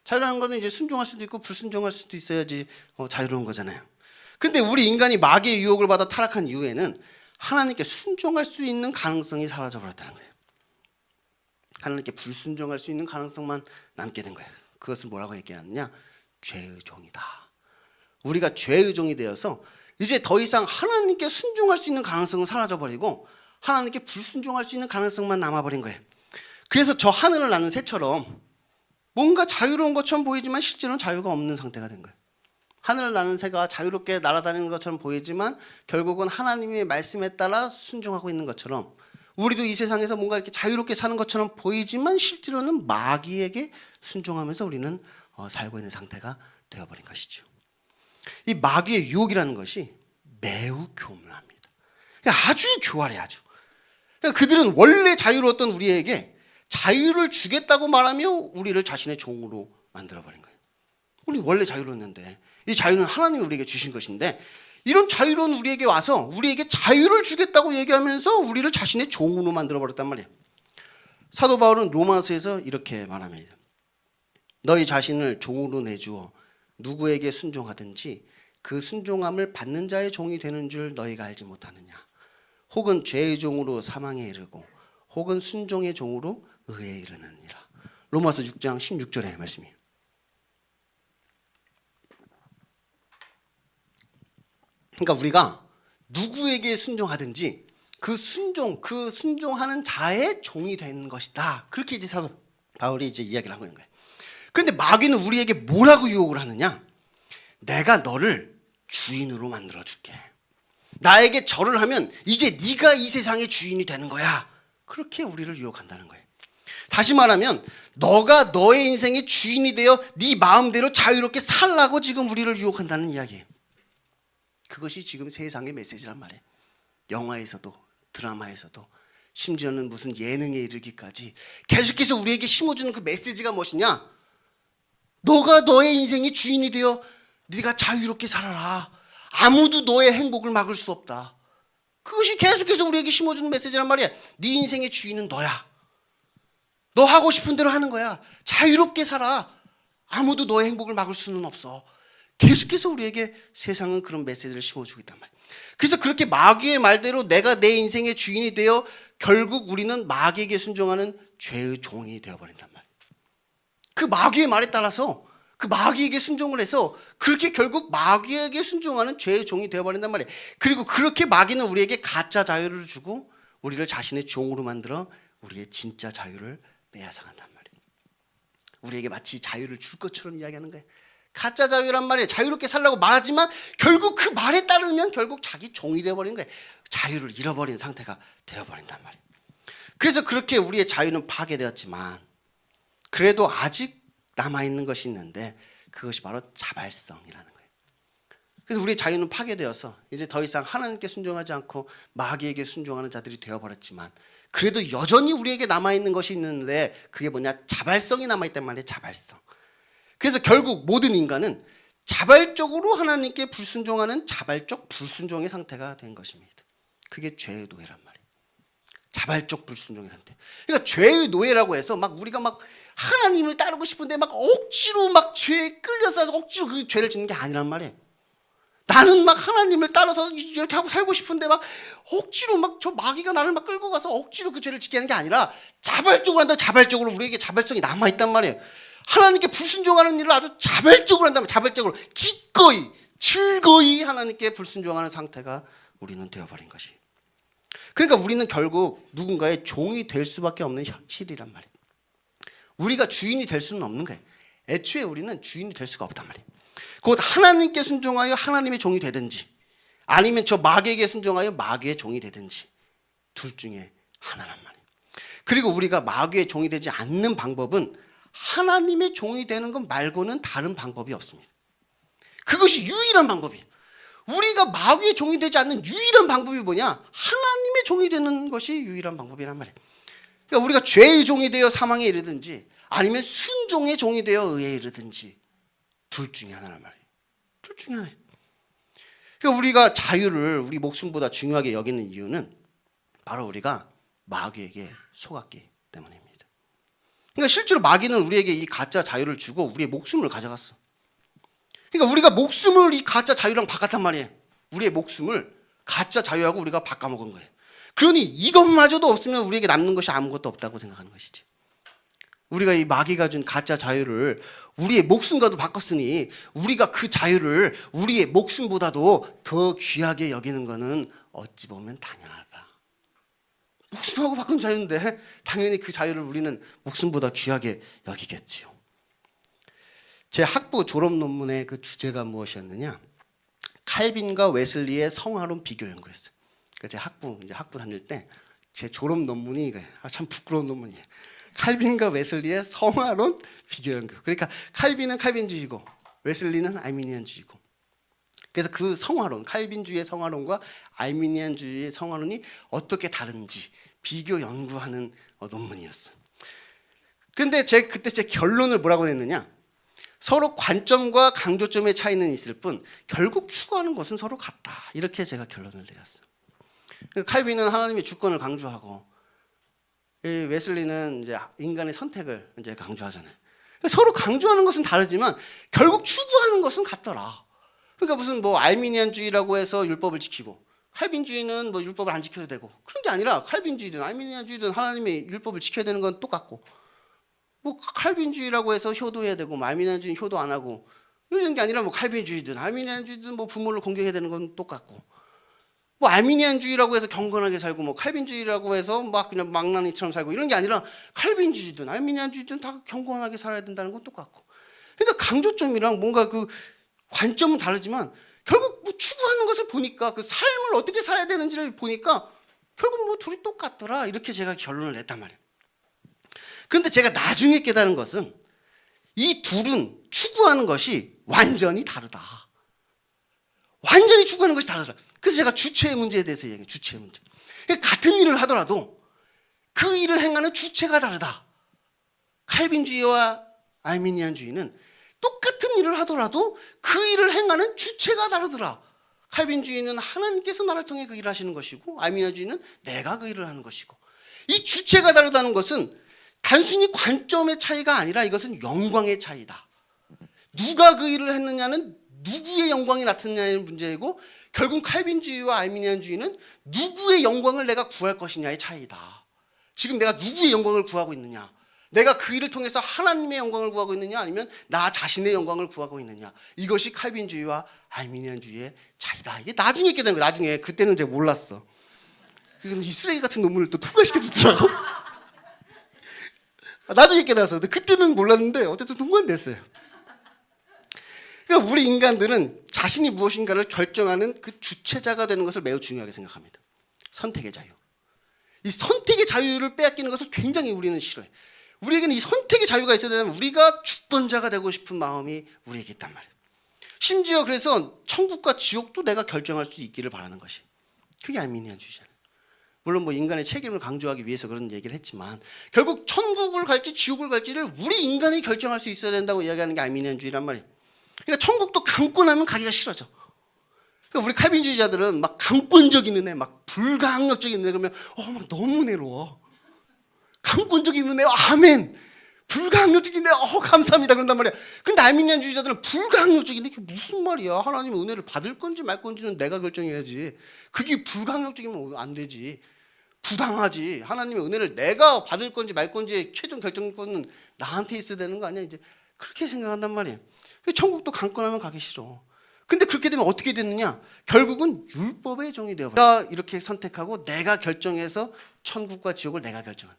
자유라는 것은 이제 순종할 수도 있고 불순종할 수도 있어야지 자유로운 거잖아요. 그런데 우리 인간이 마귀의 유혹을 받아 타락한 이후에는 하나님께 순종할 수 있는 가능성이 사라져 버렸다는 거예요. 하나님께 불순종할 수 있는 가능성만 남게 된 거예요. 그것을 뭐라고 얘기하느냐? 죄의 종이다. 우리가 죄의 종이 되어서 이제 더 이상 하나님께 순종할 수 있는 가능성은 사라져버리고 하나님께 불순종할 수 있는 가능성만 남아버린 거예요. 그래서 저 하늘을 나는 새처럼 뭔가 자유로운 것처럼 보이지만 실제로는 자유가 없는 상태가 된 거예요. 하늘을 나는 새가 자유롭게 날아다니는 것처럼 보이지만 결국은 하나님의 말씀에 따라 순종하고 있는 것처럼 우리도 이 세상에서 뭔가 이렇게 자유롭게 사는 것처럼 보이지만 실제로는 마귀에게 순종하면서 우리는 살고 있는 상태가 되어버린 것이죠. 이 마귀의 유혹이라는 것이 매우 교묘합니다. 아주 교활해. 아주. 그들은 원래 자유로웠던 우리에게 자유를 주겠다고 말하며 우리를 자신의 종으로 만들어버린 거예요. 우리 원래 자유로웠는데 이 자유는 하나님이 우리에게 주신 것인데 이런 자유로운 우리에게 와서 우리에게 자유를 주겠다고 얘기하면서 우리를 자신의 종으로 만들어버렸단 말이에요. 사도 바울은 로마서에서 이렇게 말합니다. 너희 자신을 종으로 내주어 누구에게 순종하든지 그 순종함을 받는 자의 종이 되는 줄 너희가 알지 못하느냐. 혹은 죄의 종으로 사망에 이르고 혹은 순종의 종으로 의에 이르느니라. 로마서 6장 16절의 말씀이에요. 그러니까 우리가 누구에게 순종하든지 그 순종하는 자의 종이 되는 것이다. 그렇게 이제 사도 바울이 이제 이야기를 하고 있는 거예요. 그런데 마귀는 우리에게 뭐라고 유혹을 하느냐? 내가 너를 주인으로 만들어 줄게. 나에게 절을 하면 이제 네가 이 세상의 주인이 되는 거야. 그렇게 우리를 유혹한다는 거예요. 다시 말하면 너가 너의 인생의 주인이 되어 네 마음대로 자유롭게 살라고 지금 우리를 유혹한다는 이야기예요. 그것이 지금 세상의 메시지란 말이에요. 영화에서도 드라마에서도 심지어는 무슨 예능에 이르기까지 계속해서 우리에게 심어주는 그 메시지가 무엇이냐? 너가 너의 인생의 주인이 되어 네가 자유롭게 살아라. 아무도 너의 행복을 막을 수 없다. 그것이 계속해서 우리에게 심어주는 메시지란 말이야. 네 인생의 주인은 너야. 너 하고 싶은 대로 하는 거야. 자유롭게 살아. 아무도 너의 행복을 막을 수는 없어. 계속해서 우리에게 세상은 그런 메시지를 심어주고 있단 말이야. 그래서 그렇게 마귀의 말대로 내가 내 인생의 주인이 되어 결국 우리는 마귀에게 순종하는 죄의 종이 되어버린단 말이야. 그 마귀의 말에 따라서 그 마귀에게 순종을 해서 그렇게 결국 마귀에게 순종하는 죄의 종이 되어버린단 말이에요. 그리고 그렇게 마귀는 우리에게 가짜 자유를 주고 우리를 자신의 종으로 만들어 우리의 진짜 자유를 빼앗아간단 말이에요. 우리에게 마치 자유를 줄 것처럼 이야기하는 거예요. 가짜 자유란 말이에요. 자유롭게 살라고 말하지만 결국 그 말에 따르면 결국 자기 종이 되어버리는 거예요. 자유를 잃어버린 상태가 되어버린단 말이에요. 그래서 그렇게 우리의 자유는 파괴되었지만 그래도 아직 남아있는 것이 있는데 그것이 바로 자발성이라는 거예요. 그래서 우리의 자유는 파괴되어서 이제 더 이상 하나님께 순종하지 않고 마귀에게 순종하는 자들이 되어버렸지만 그래도 여전히 우리에게 남아있는 것이 있는데 그게 뭐냐? 자발성이 남아있단 말이에요. 자발성. 그래서 결국 모든 인간은 자발적으로 하나님께 불순종하는 자발적 불순종의 상태가 된 것입니다. 그게 죄의 노예란 말이에요. 자발적 불순종의 상태. 그러니까 죄의 노예라고 해서 막 우리가 막 하나님을 따르고 싶은데 막 억지로 막 죄에 끌려서 억지로 그 죄를 짓는 게 아니란 말이에요. 나는 막 하나님을 따라서 이렇게 하고 살고 싶은데 막 억지로 막 저 마귀가 나를 막 끌고 가서 억지로 그 죄를 짓게 하는 게 아니라 자발적으로 한다. 자발적으로 우리에게 자발성이 남아있단 말이에요. 하나님께 불순종하는 일을 아주 자발적으로 한다면 자발적으로 기꺼이 즐거이 하나님께 불순종하는 상태가 우리는 되어버린 것이. 그러니까 우리는 결국 누군가의 종이 될 수밖에 없는 현실이란 말이에요. 우리가 주인이 될 수는 없는 거예요. 애초에 우리는 주인이 될 수가 없단 말이에요. 곧 하나님께 순종하여 하나님의 종이 되든지 아니면 저 마귀에게 순종하여 마귀의 종이 되든지 둘 중에 하나란 말이에요. 그리고 우리가 마귀의 종이 되지 않는 방법은 하나님의 종이 되는 것 말고는 다른 방법이 없습니다. 그것이 유일한 방법이에요. 우리가 마귀의 종이 되지 않는 유일한 방법이 뭐냐? 하나님의 종이 되는 것이 유일한 방법이란 말이에요. 그러니까 우리가 죄의 종이 되어 사망에 이르든지 아니면 순종의 종이 되어 의에 이르든지 둘 중에 하나란 말이에요. 둘 중에 하나예요. 그러니까 우리가 자유를 우리 목숨보다 중요하게 여기는 이유는 바로 우리가 마귀에게 속았기 때문입니다. 그러니까 실제로 마귀는 우리에게 이 가짜 자유를 주고 우리의 목숨을 가져갔어. 그러니까 우리가 목숨을 이 가짜 자유랑 바꿨단 말이에요. 우리의 목숨을 가짜 자유하고 우리가 바꿔먹은 거예요. 그러니 이것마저도 없으면 우리에게 남는 것이 아무것도 없다고 생각하는 것이지. 우리가 이 마귀가 준 가짜 자유를 우리의 목숨과도 바꿨으니 우리가 그 자유를 우리의 목숨보다도 더 귀하게 여기는 것은 어찌 보면 당연하다. 목숨하고 바꾼 자유인데 당연히 그 자유를 우리는 목숨보다 귀하게 여기겠지요. 제 학부 졸업 논문의 그 주제가 무엇이었느냐? 칼빈과 웨슬리의 성화론 비교 연구였어요. 그러니까 제 학부 다닐 때 제 졸업 논문이 참 부끄러운 논문이에요. 칼빈과 웨슬리의 성화론 비교 연구. 그러니까 칼빈은 칼빈주의고 웨슬리는 아르미니안주의고. 그래서 그 성화론, 칼빈주의의 성화론과 아르미니안주의의 성화론이 어떻게 다른지 비교 연구하는 논문이었어요. 그런데 그때 제 결론을 뭐라고 냈느냐? 서로 관점과 강조점의 차이는 있을 뿐 결국 추구하는 것은 서로 같다. 이렇게 제가 결론을 내렸어요. 칼빈은 하나님의 주권을 강조하고 웨슬리는 이제 인간의 선택을 이제 강조하잖아요. 서로 강조하는 것은 다르지만 결국 추구하는 것은 같더라. 그러니까 무슨 뭐 아르미니안주의라고 해서 율법을 지키고 칼빈주의는 뭐 율법을 안 지켜도 되고 그런 게 아니라 칼빈주의든 아르미니안주의든 하나님의 율법을 지켜야 되는 건 똑같고 뭐 칼빈주의라고 해서 효도해야 되고 아르미니안주의는 효도 안 하고 이런 게 아니라 뭐 칼빈주의든 아르미니안주의든 뭐 부모를 공경해야 되는 건 똑같고 뭐 아르미니안주의라고 해서 경건하게 살고 뭐 칼빈주의라고 해서 막 그냥 망나니처럼 살고 이런 게 아니라 칼빈주의든 아르미니안주의든 다 경건하게 살아야 된다는 건 똑같고. 그러니까 강조점이랑 뭔가 그 관점은 다르지만 결국 뭐 추구하는 것을 보니까 그 삶을 어떻게 살아야 되는지를 보니까 결국 뭐 둘이 똑같더라. 이렇게 제가 결론을 냈단 말이에요. 그런데 제가 나중에 깨달은 것은 이 둘은 추구하는 것이 완전히 다르다. 완전히 추구하는 것이 다르다. 그래서 제가 주체의 문제에 대해서 얘기해요. 주체의 문제. 같은 일을 하더라도 그 일을 행하는 주체가 다르다. 칼빈주의와 아르미니안주의는 똑같은 일을 하더라도 그 일을 행하는 주체가 다르더라. 칼빈주의는 하나님께서 나를 통해 그 일을 하시는 것이고, 아르미니안주의는 내가 그 일을 하는 것이고, 이 주체가 다르다는 것은 단순히 관점의 차이가 아니라 이것은 영광의 차이다. 누가 그 일을 했느냐는 누구의 영광이 나타나냐는 문제이고, 결국 칼빈주의와 아르미니안주의는 누구의 영광을 내가 구할 것이냐의 차이다. 지금 내가 누구의 영광을 구하고 있느냐, 내가 그 일을 통해서 하나님의 영광을 구하고 있느냐, 아니면 나 자신의 영광을 구하고 있느냐, 이것이 칼빈주의와 아르미니안주의의 차이다. 이게 나중에 깨닫는 거야. 나중에. 그때는 제가 몰랐어. 이 쓰레기 같은 논문을 또 통과시켜 주더라고. 나중에 깨달았어. 근데 그때는 몰랐는데 어쨌든 통과됐어요. 그러니까 우리 인간들은 자신이 무엇인가를 결정하는 그 주체자가 되는 것을 매우 중요하게 생각합니다. 선택의 자유. 이 선택의 자유를 빼앗기는 것을 굉장히 우리는 싫어해. 우리에게는 이 선택의 자유가 있어야 되면 우리가 주권자가 되고 싶은 마음이 우리에게 있단 말이에요. 심지어 그래서 천국과 지옥도 내가 결정할 수 있기를 바라는 것이, 그게 아르미니안주의잖아요. 물론 뭐 인간의 책임을 강조하기 위해서 그런 얘기를 했지만, 결국 천국을 갈지 지옥을 갈지를 우리 인간이 결정할 수 있어야 된다고 이야기하는 게 아르미니안주의란 말이에요. 그러니까 천국도 감고 나면 가기가 싫어져. 그러니까 우리 칼빈주의자들은 막 감권적인 은혜, 막 불가항력적인 은혜 그러면 막 너무 은혜로워. 감권적인 은혜, 아멘. 불가항력적인 은혜, 감사합니다. 그런단 말이야. 근데 아르미니안주의자들은 불가항력적인 은혜, 그게 무슨 말이야? 하나님의 은혜를 받을 건지 말 건지는 내가 결정해야지. 그게 불가항력적이면 안 되지. 부당하지. 하나님의 은혜를 내가 받을 건지 말 건지의 최종 결정권은 나한테 있어야 되는 거 아니야? 이제 그렇게 생각한단 말이에요. 천국도 강권하면 가기 싫어. 근데 그렇게 되면 어떻게 되느냐? 결국은 율법의 종이 되어버려. 내가 이렇게 선택하고 내가 결정해서 천국과 지옥을 내가 결정한.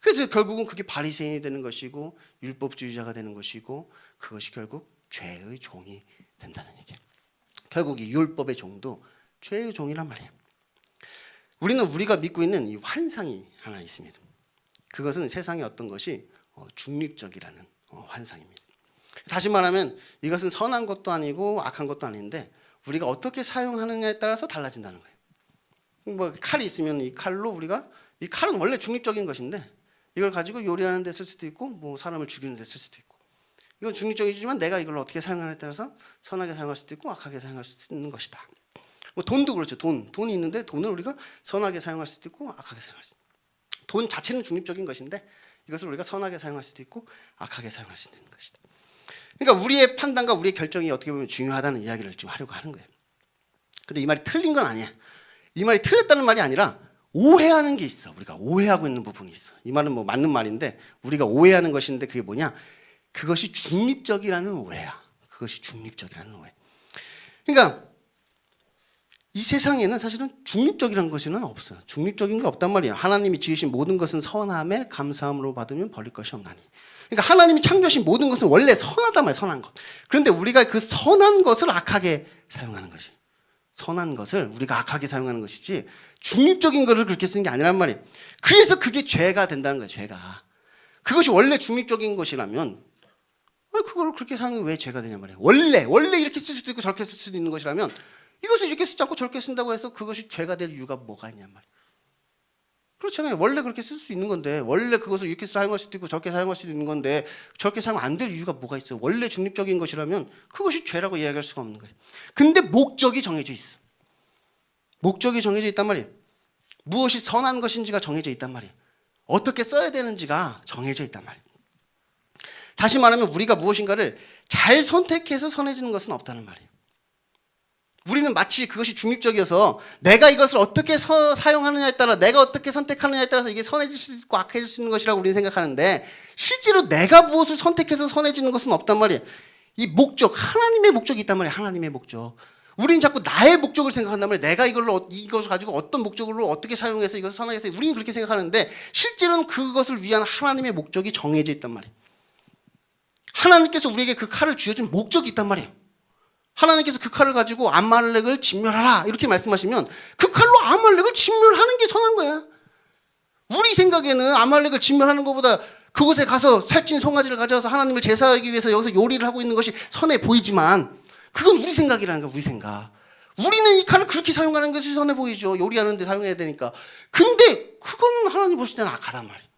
그래서 결국은 그게 바리새인이 되는 것이고, 율법주의자가 되는 것이고, 그것이 결국 죄의 종이 된다는 얘기예요. 결국 이 율법의 종도 죄의 종이란 말이에요. 우리가 믿고 있는 이 환상이 하나 있습니다. 그것은 세상의 어떤 것이 중립적이라는 환상입니다. 다시 말하면 이것은 선한 것도 아니고 악한 것도 아닌데, 우리가 어떻게 사용하느냐에 따라서 달라진다는 거예요. 뭐 칼이 있으면 이 칼로 이 칼은 원래 중립적인 것인데, 이걸 가지고 요리하는 데 쓸 수도 있고, 뭐 사람을 죽이는 데 쓸 수도 있고, 이건 중립적이지만 내가 이걸 어떻게 사용하느냐에 따라서 선하게 사용할 수도 있고 악하게 사용할 수도 있는 것이다. 뭐 돈도 그렇죠. 돈이 있는데 돈을 우리가 선하게 사용할 수도 있고 악하게 사용할 수도 있고, 돈 자체는 중립적인 것인데 이것을 우리가 선하게 사용할 수도 있고 악하게 사용할 수도 있는 것이다. 그러니까 우리의 판단과 우리의 결정이 어떻게 보면 중요하다는 이야기를 지금 하려고 하는 거예요. 근데 이 말이 틀린 건 아니야. 이 말이 틀렸다는 말이 아니라 오해하는 게 있어. 우리가 오해하고 있는 부분이 있어. 이 말은 뭐 맞는 말인데 우리가 오해하는 것인데, 그게 뭐냐? 그것이 중립적이라는 오해야. 그것이 중립적이라는 오해. 그러니까 이 세상에는 사실은 중립적이라는 것은 없어요. 중립적인 게 없단 말이에요. 하나님이 지으신 모든 것은 선함에 감사함으로 받으면 버릴 것이 없나니. 그러니까 하나님이 창조하신 모든 것은 원래 선하단 말이에요. 선한 것. 그런데 우리가 그 선한 것을 악하게 사용하는 것이, 선한 것을 우리가 악하게 사용하는 것이지 중립적인 것을 그렇게 쓰는 게 아니란 말이에요. 그래서 그게 죄가 된다는 거예요. 죄가. 그것이 원래 중립적인 것이라면 그걸 그렇게 사용하는 게 왜 죄가 되냐 말이에요. 원래 이렇게 쓸 수도 있고 저렇게 쓸 수도 있는 것이라면 이것을 이렇게 쓰지 않고 저렇게 쓴다고 해서 그것이 죄가 될 이유가 뭐가 있냐 말이에요. 그렇잖아요. 원래 그렇게 쓸 수 있는 건데, 원래 그것을 이렇게 사용할 수도 있고 저렇게 사용할 수도 있는 건데 저렇게 사용하면 안 될 이유가 뭐가 있어요. 원래 중립적인 것이라면 그것이 죄라고 이야기할 수가 없는 거예요. 근데 목적이 정해져 있어. 목적이 정해져 있단 말이에요. 무엇이 선한 것인지가 정해져 있단 말이에요. 어떻게 써야 되는지가 정해져 있단 말이에요. 다시 말하면 우리가 무엇인가를 잘 선택해서 선해지는 것은 없다는 말이에요. 우리는 마치 그것이 중립적이어서 내가 이것을 어떻게 사용하느냐에 따라, 내가 어떻게 선택하느냐에 따라서 이게 선해질 수 있고 악해질 수 있는 것이라고 우리는 생각하는데, 실제로 내가 무엇을 선택해서 선해지는 것은 없단 말이에요. 이 목적, 하나님의 목적이 있단 말이에요. 하나님의 목적. 우리는 자꾸 나의 목적을 생각한단 말이에요. 내가 이것을 가지고 어떤 목적으로 어떻게 사용해서 이것을 선하게 해서, 우리는 그렇게 생각하는데 실제로는 그것을 위한 하나님의 목적이 정해져 있단 말이에요. 하나님께서 우리에게 그 칼을 쥐어준 목적이 있단 말이에요. 하나님께서 그 칼을 가지고 아말렉을 진멸하라 이렇게 말씀하시면 그 칼로 아말렉을 진멸하는 게 선한 거야. 우리 생각에는 아말렉을 진멸하는 것보다 그곳에 가서 살찐 송아지를 가져와서 하나님을 제사하기 위해서 여기서 요리를 하고 있는 것이 선해 보이지만, 그건 우리 생각이라는 거야. 우리 생각. 우리는 이 칼을 그렇게 사용하는 것이 선해 보이죠. 요리하는 데 사용해야 되니까. 근데 그건 하나님 보실 때는 악하단 말이에요.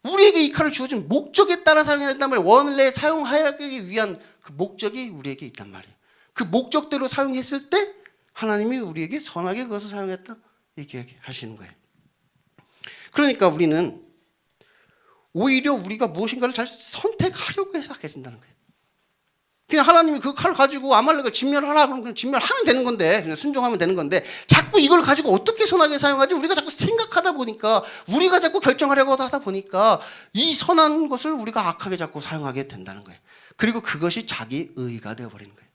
우리에게 이 칼을 주어진 목적에 따라 사용해야 된단 말이에요. 원래 사용하기 위한 그 목적이 우리에게 있단 말이에요. 그 목적대로 사용했을 때 하나님이 우리에게 선하게 그것을 사용했다 이렇게 하시는 거예요. 그러니까 우리는 오히려 우리가 무엇인가를 잘 선택하려고 해서 악해진다는 거예요. 그냥 하나님이 그 칼을 가지고 아말렉을 진멸하라 그러면 그냥 진멸하면 되는 건데, 그냥 순종하면 되는 건데, 자꾸 이걸 가지고 어떻게 선하게 사용하지? 우리가 자꾸 생각하다 보니까, 우리가 자꾸 결정하려고 하다 보니까 이 선한 것을 우리가 악하게 자꾸 사용하게 된다는 거예요. 그리고 그것이 자기 의가 되어버리는 거예요.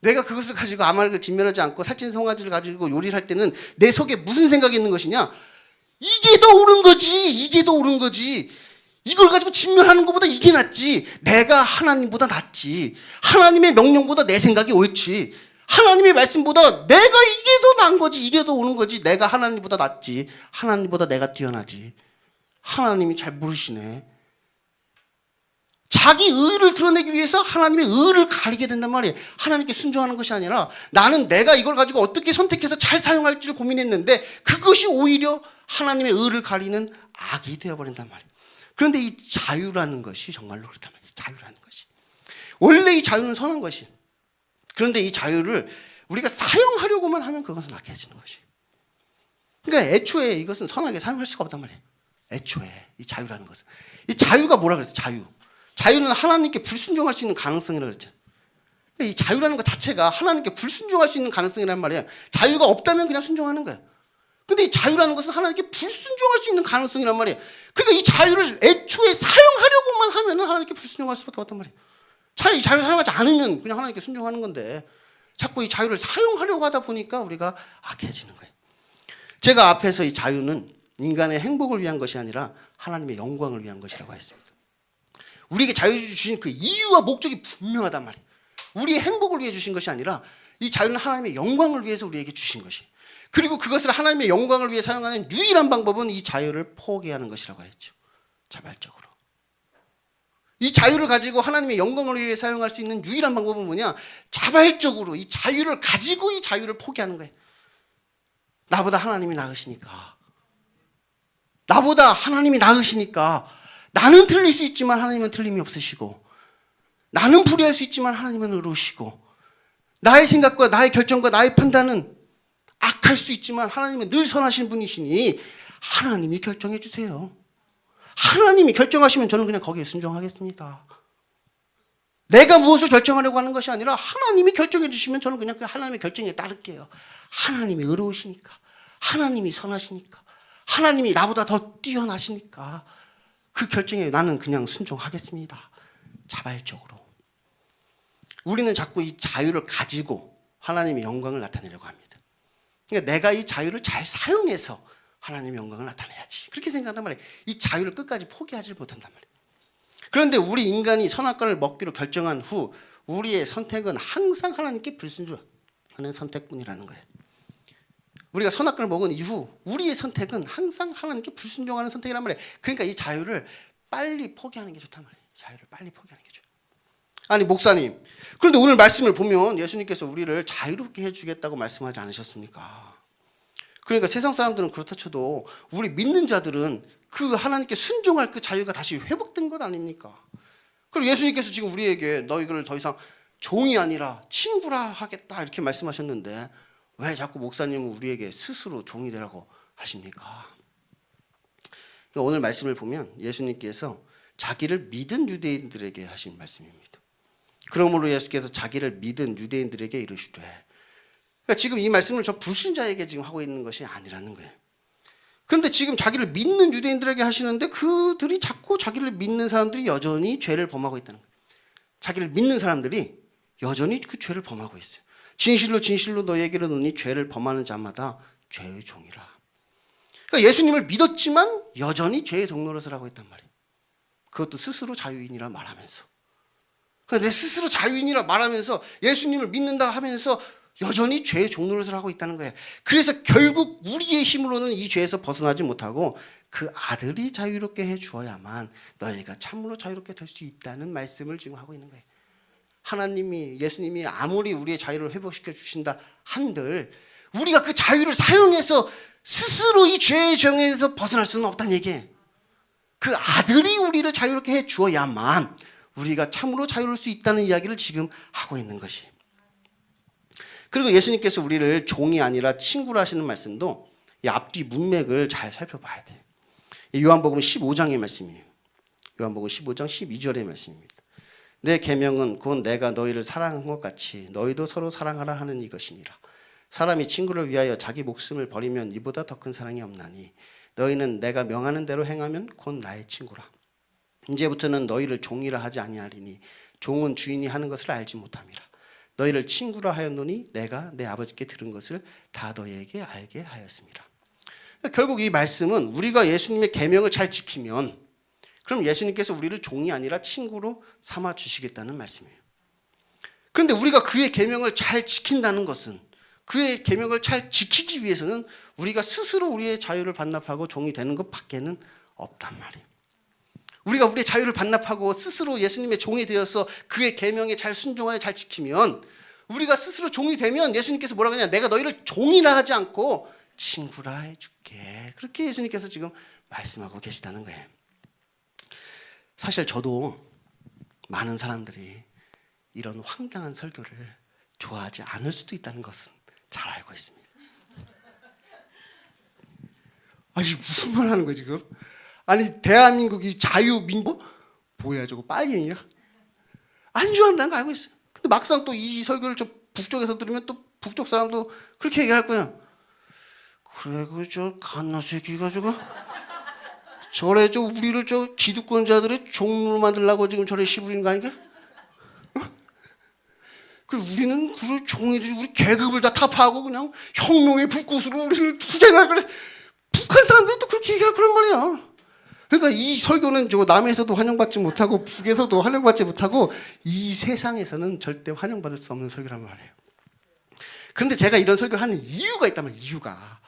내가 그것을 가지고 아말렉을 진멸하지 않고 살찐 송아지를 가지고 요리를 할 때는 내 속에 무슨 생각이 있는 것이냐? 이게 더 옳은 거지. 이게 더 옳은 거지. 이걸 가지고 진멸하는 것보다 이게 낫지. 내가 하나님보다 낫지. 하나님의 명령보다 내 생각이 옳지. 하나님의 말씀보다 내가 이게 더 나은 거지. 이게 더 옳은 거지. 내가 하나님보다 낫지. 하나님보다 내가 뛰어나지. 하나님이 잘 모르시네. 자기 의를 드러내기 위해서 하나님의 의를 가리게 된단 말이에요. 하나님께 순종하는 것이 아니라 나는 내가 이걸 가지고 어떻게 선택해서 잘 사용할지를 고민했는데 그것이 오히려 하나님의 의를 가리는 악이 되어버린단 말이에요. 그런데 이 자유라는 것이 정말로 그렇단 말이에요. 자유라는 것이. 원래 이 자유는 선한 것이. 그런데 이 자유를 우리가 사용하려고만 하면 그것은 악해지는 것이. 그러니까 애초에 이것은 선하게 사용할 수가 없단 말이에요. 애초에 이 자유라는 것은. 이 자유가 뭐라 그랬어요? 자유. 자유는 하나님께 불순종할 수 있는 가능성이라고 그랬죠. 이 자유라는 것 자체가 하나님께 불순종할 수 있는 가능성이란 말이에요. 자유가 없다면 그냥 순종하는 거예요. 근데 이 자유라는 것은 하나님께 불순종할 수 있는 가능성이란 말이에요. 그러니까 이 자유를 애초에 사용하려고만 하면 하나님께 불순종할 수밖에 없단 말이에요. 차라리 이 자유를 사용하지 않으면 그냥 하나님께 순종하는 건데 자꾸 이 자유를 사용하려고 하다 보니까 우리가 악해지는 거예요. 제가 앞에서 이 자유는 인간의 행복을 위한 것이 아니라 하나님의 영광을 위한 것이라고 했습니다. 우리에게 자유를 주신 그 이유와 목적이 분명하단 말이에요. 우리의 행복을 위해 주신 것이 아니라 이 자유는 하나님의 영광을 위해서 우리에게 주신 것이. 그리고 그것을 하나님의 영광을 위해 사용하는 유일한 방법은 이 자유를 포기하는 것이라고 했죠. 자발적으로. 이 자유를 가지고 하나님의 영광을 위해 사용할 수 있는 유일한 방법은 뭐냐? 자발적으로 이 자유를 가지고 이 자유를 포기하는 거예요. 나보다 하나님이 나으시니까. 나보다 하나님이 나으시니까. 나는 틀릴 수 있지만 하나님은 틀림이 없으시고, 나는 불의할 수 있지만 하나님은 의로우시고, 나의 생각과 나의 결정과 나의 판단은 악할 수 있지만 하나님은 늘 선하신 분이시니 하나님이 결정해 주세요. 하나님이 결정하시면 저는 그냥 거기에 순종하겠습니다. 내가 무엇을 결정하려고 하는 것이 아니라 하나님이 결정해 주시면 저는 그냥 그 하나님의 결정에 따를게요. 하나님이 의로우시니까, 하나님이 선하시니까, 하나님이 나보다 더 뛰어나시니까 그 결정에 나는 그냥 순종하겠습니다. 자발적으로. 우리는 자꾸 이 자유를 가지고 하나님의 영광을 나타내려고 합니다. 그러니까 내가 이 자유를 잘 사용해서 하나님의 영광을 나타내야지. 그렇게 생각한단 말이에요. 이 자유를 끝까지 포기하지 못한단 말이에요. 그런데 우리 인간이 선악과를 먹기로 결정한 후 우리의 선택은 항상 하나님께 불순종하는 선택뿐이라는 거예요. 우리가 선악과를 먹은 이후 우리의 선택은 항상 하나님께 불순종하는 선택이란 말이에요. 그러니까 이 자유를 빨리 포기하는 게 좋단 말이에요. 자유를 빨리 포기하는 게 좋아요. 아니 목사님, 그런데 오늘 말씀을 보면 예수님께서 우리를 자유롭게 해주겠다고 말씀하지 않으셨습니까? 그러니까 세상 사람들은 그렇다 쳐도 우리 믿는 자들은 그 하나님께 순종할 그 자유가 다시 회복된 것 아닙니까? 그리고 예수님께서 지금 우리에게 너희를 더 이상 종이 아니라 친구라 하겠다 이렇게 말씀하셨는데 왜 자꾸 목사님은 우리에게 스스로 종이 되라고 하십니까? 그러니까 오늘 말씀을 보면 예수님께서 자기를 믿은 유대인들에게 하신 말씀입니다. 그러므로 예수께서 자기를 믿은 유대인들에게 이르시되, 그러니까 지금 이 말씀을 저 불신자에게 지금 하고 있는 것이 아니라는 거예요. 그런데 지금 자기를 믿는 유대인들에게 하시는데 그들이 자꾸 자기를 믿는 사람들이 여전히 죄를 범하고 있다는 거예요. 자기를 믿는 사람들이 여전히 그 죄를 범하고 있어요. 진실로 진실로 너희에게 이르노니 죄를 범하는 자마다 죄의 종이라. 그러니까 예수님을 믿었지만 여전히 죄의 종노릇을 하고 있단 말이에요. 그것도 스스로 자유인이라 말하면서. 그러니까 내 스스로 자유인이라 말하면서 예수님을 믿는다 하면서 여전히 죄의 종노릇을 하고 있다는 거예요. 그래서 결국 우리의 힘으로는 이 죄에서 벗어나지 못하고 그 아들이 자유롭게 해 주어야만 너희가 참으로 자유롭게 될 수 있다는 말씀을 지금 하고 있는 거예요. 하나님이 예수님이 아무리 우리의 자유를 회복시켜 주신다 한들 우리가 그 자유를 사용해서 스스로 이 죄의 정에서 벗어날 수는 없다는 얘기예요. 그 아들이 우리를 자유롭게 해 주어야만 우리가 참으로 자유로울 수 있다는 이야기를 지금 하고 있는 것이. 그리고 예수님께서 우리를 종이 아니라 친구라 하시는 말씀도 이 앞뒤 문맥을 잘 살펴봐야 돼요. 요한복음 15장의 말씀이에요. 요한복음 15장 12절의 말씀입니다. 내 계명은 곧 내가 너희를 사랑한 것 같이 너희도 서로 사랑하라 하는 이것이니라. 사람이 친구를 위하여 자기 목숨을 버리면 이보다 더 큰 사랑이 없나니 너희는 내가 명하는 대로 행하면 곧 나의 친구라. 이제부터는 너희를 종이라 하지 아니하리니 종은 주인이 하는 것을 알지 못함이라. 너희를 친구라 하였노니 내가 내 아버지께 들은 것을 다 너희에게 알게 하였습니다. 결국 이 말씀은 우리가 예수님의 계명을 잘 지키면 그럼 예수님께서 우리를 종이 아니라 친구로 삼아 주시겠다는 말씀이에요. 그런데 우리가 그의 계명을 잘 지킨다는 것은 그의 계명을 잘 지키기 위해서는 우리가 스스로 우리의 자유를 반납하고 종이 되는 것밖에는 없단 말이에요. 우리가 우리의 자유를 반납하고 스스로 예수님의 종이 되어서 그의 계명에 잘 순종하여 잘 지키면 우리가 스스로 종이 되면 예수님께서 뭐라고 하냐, 내가 너희를 종이라 하지 않고 친구라 해줄게. 그렇게 예수님께서 지금 말씀하고 계시다는 거예요. 사실 저도 많은 사람들이 이런 황당한 설교를 좋아하지 않을 수도 있다는 것은 잘 알고 있습니다. 아니 무슨 말 하는 거야 지금? 아니 대한민국이 자유민국? 뭐야 저거 빨갱이야? 안 좋아한다는 거 알고 있어요. 근데 막상 또 이 설교를 저 북쪽에서 들으면 또 북쪽 사람도 그렇게 얘기할 거예요. 그래 그 저 갓나새끼가 저거 저래 저 우리를 저 기득권자들의 종로 만들려고 지금 저래 시부리는 거 아닌가? 그 우리는 그 종이들이 우리 계급을 다 타파하고 그냥 혁명의 불꽃으로 우리를 투쟁할 거래. 북한 사람들도 그렇게 얘기할 거란 말이야. 그러니까 이 설교는 저 남에서도 환영받지 못하고 북에서도 환영받지 못하고 이 세상에서는 절대 환영받을 수 없는 설교란 말이에요. 그런데 제가 이런 설교를 하는 이유가 있단 말이에요. 이유가